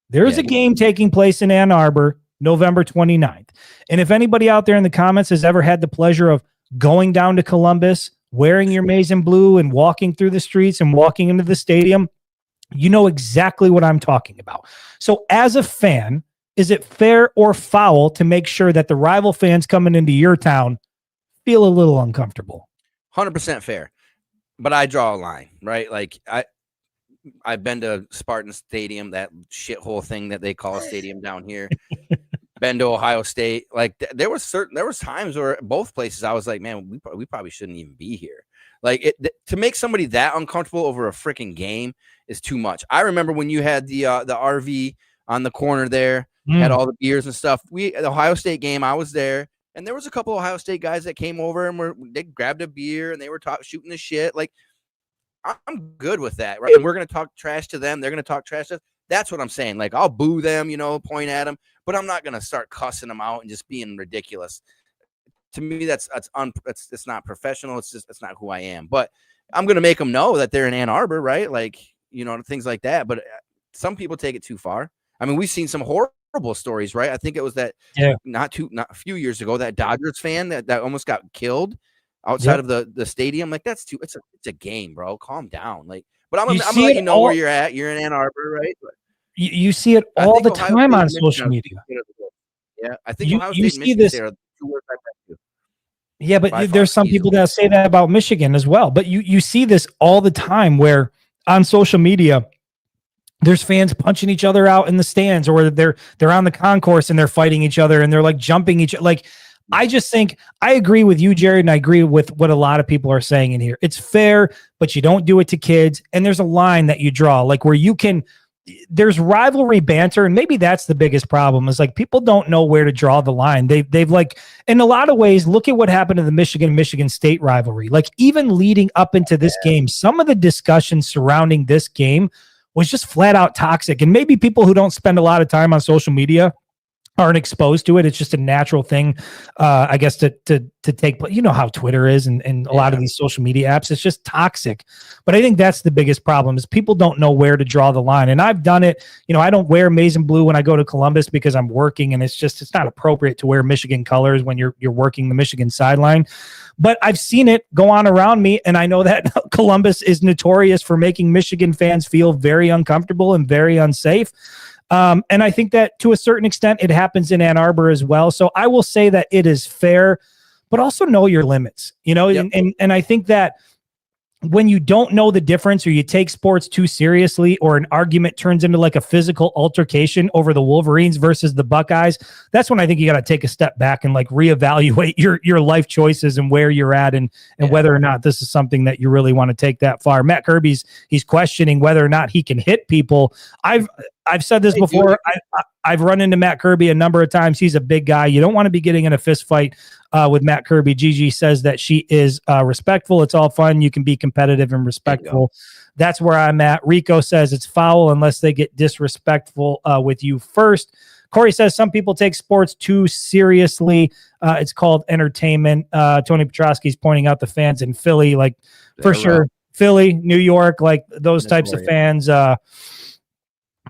there's a game taking place in Ann Arbor, November 29th. And if anybody out there in the comments has ever had the pleasure of going down to Columbus, wearing your maize and blue and walking through the streets and walking into the stadium, you know exactly what I'm talking about. So as a fan, is it fair or foul to make sure that the rival fans coming into your town feel a little uncomfortable? 100% fair, but I draw a line, right? Like I've been to Spartan Stadium, that shithole thing that they call a stadium down here. Been to Ohio State. Like there was times where both places I was like, man, we probably shouldn't even be here. Like to make somebody that uncomfortable over a freaking game is too much. I remember when you had the RV on the corner there, had all the beers and stuff. The Ohio State game, I was there. And there was a couple of Ohio State guys that came over and they grabbed a beer and they were shooting the shit. Like, I'm good with that, right? And we're going to talk trash to them. They're going to talk trash to us. That's what I'm saying. Like, I'll boo them, point at them, but I'm not going to start cussing them out and just being ridiculous. To me, that's not professional. It's not who I am. But I'm going to make them know that they're in Ann Arbor, right? Like, things like that. But some people take it too far. I mean, we've seen some horrible stories, right? I think it was that not a few years ago, that Dodgers fan that almost got killed outside of the stadium. Like, that's too. It's a game, bro. Calm down. Like, but I'm gonna let you know where you're at. You're in Ann Arbor, right? But you see it all the time on social media. Yeah, I think you see this. Yeah, but there's some people that say that about Michigan as well. But you see this all the time where on social media, there's fans punching each other out in the stands, or they're on the concourse and they're fighting each other and they're like jumping each other. Like, I just think I agree with you, Jared, and I agree with what a lot of people are saying in here. It's fair, but you don't do it to kids. And there's a line that you draw, like where there's rivalry banter, and maybe that's the biggest problem. Is like people don't know where to draw the line. They've like, in a lot of ways, look at what happened to the Michigan State rivalry. Like, even leading up into this game, some of the discussion surrounding this game was just flat out toxic. And maybe people who don't spend a lot of time on social media aren't exposed to it. It's just a natural thing, I guess, to take place. You know how Twitter is and a lot of these social media apps. It's just toxic. But I think that's the biggest problem, is people don't know where to draw the line. And I've done it. I don't wear maize and blue when I go to Columbus because I'm working, and it's not appropriate to wear Michigan colors when you're working the Michigan sideline. But I've seen it go on around me, and I know that Columbus is notorious for making Michigan fans feel very uncomfortable and very unsafe. And I think that to a certain extent, it happens in Ann Arbor as well. So I will say that it is fair, but also know your limits, and I think that when you don't know the difference, or you take sports too seriously, or an argument turns into like a physical altercation over the Wolverines versus the Buckeyes, that's when I think you got to take a step back and like reevaluate your life choices and where you're at, and whether or not this is something that you really want to take that far. Matt Kirby's questioning whether or not he can hit people. I've said this before. I've run into Matt Kirby a number of times. He's a big guy. You don't want to be getting in a fist fight with Matt Kirby. Gigi says that she is respectful. It's all fun. You can be competitive and respectful. That's where I'm at. Rico says it's foul unless they get disrespectful with you first. Corey says some people take sports too seriously. It's called entertainment. Tony Petrosky's pointing out the fans in Philly, like for sure. Philly, New York, like those types of fans.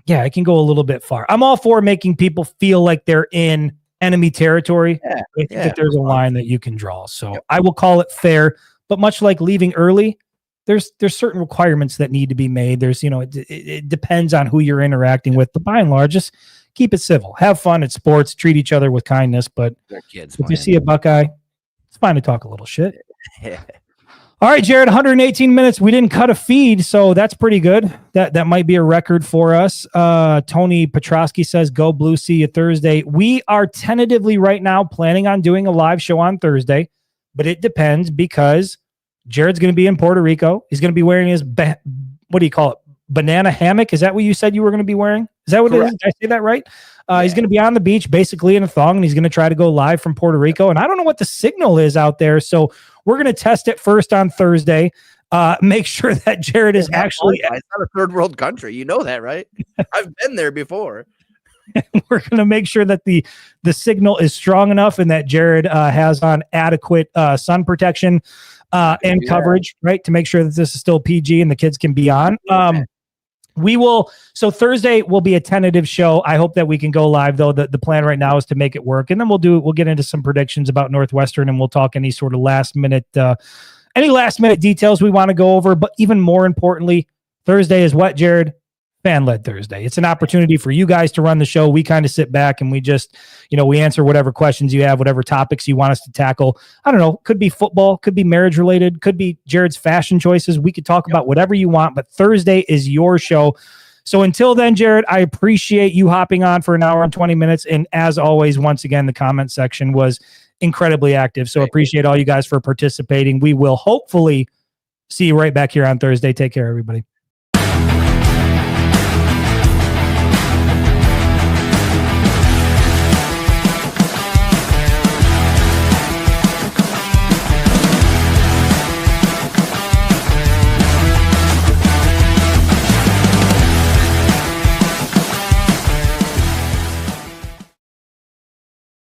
Yeah, it can go a little bit far. I'm all for making people feel like they're in enemy territory. I think that there's a line that you can draw. So I will call it fair, but much like leaving early, there's certain requirements that need to be made. There's, it depends on who you're interacting with, but by and large, just keep it civil. Have fun at sports, treat each other with kindness, but if you see a Buckeye, it's fine to talk a little shit. All right, Jared, 118 minutes. We didn't cut a feed, so that's pretty good. That might be a record for us. Tony Petrosky says, go Blue, see you Thursday. We are tentatively right now planning on doing a live show on Thursday, but it depends because Jared's going to be in Puerto Rico. He's going to be wearing his, what do you call it? Banana hammock. Is that what you said you were going to be wearing? Is that what it is? Did I say that right? He's going to be on the beach basically in a thong, and he's going to try to go live from Puerto Rico. And I don't know what the signal is out there. So we're going to test it first on Thursday. Make sure that Jared is actually. It's not a third world country. You know that, right? I've been there before. We're going to make sure that the signal is strong enough and that Jared has on adequate sun protection and coverage, right, to make sure that this is still PG and the kids can be on. We will. So Thursday will be a tentative show. I hope that we can go live, though. The plan right now is to make it work, and then we'll get into some predictions about Northwestern, and we'll talk any sort of last minute details we want to go over. But even more importantly, Thursday is what, Jared? Fan-led Thursday. It's an opportunity for you guys to run the show. We kind of sit back and we just, we answer whatever questions you have, whatever topics you want us to tackle. I don't know. Could be football, could be marriage related, could be Jared's fashion choices. We could talk about whatever you want, but Thursday is your show. So until then, Jared, I appreciate you hopping on for an hour and 20 minutes. And as always, once again, the comment section was incredibly active. So appreciate all you guys for participating. We will hopefully see you right back here on Thursday. Take care, everybody.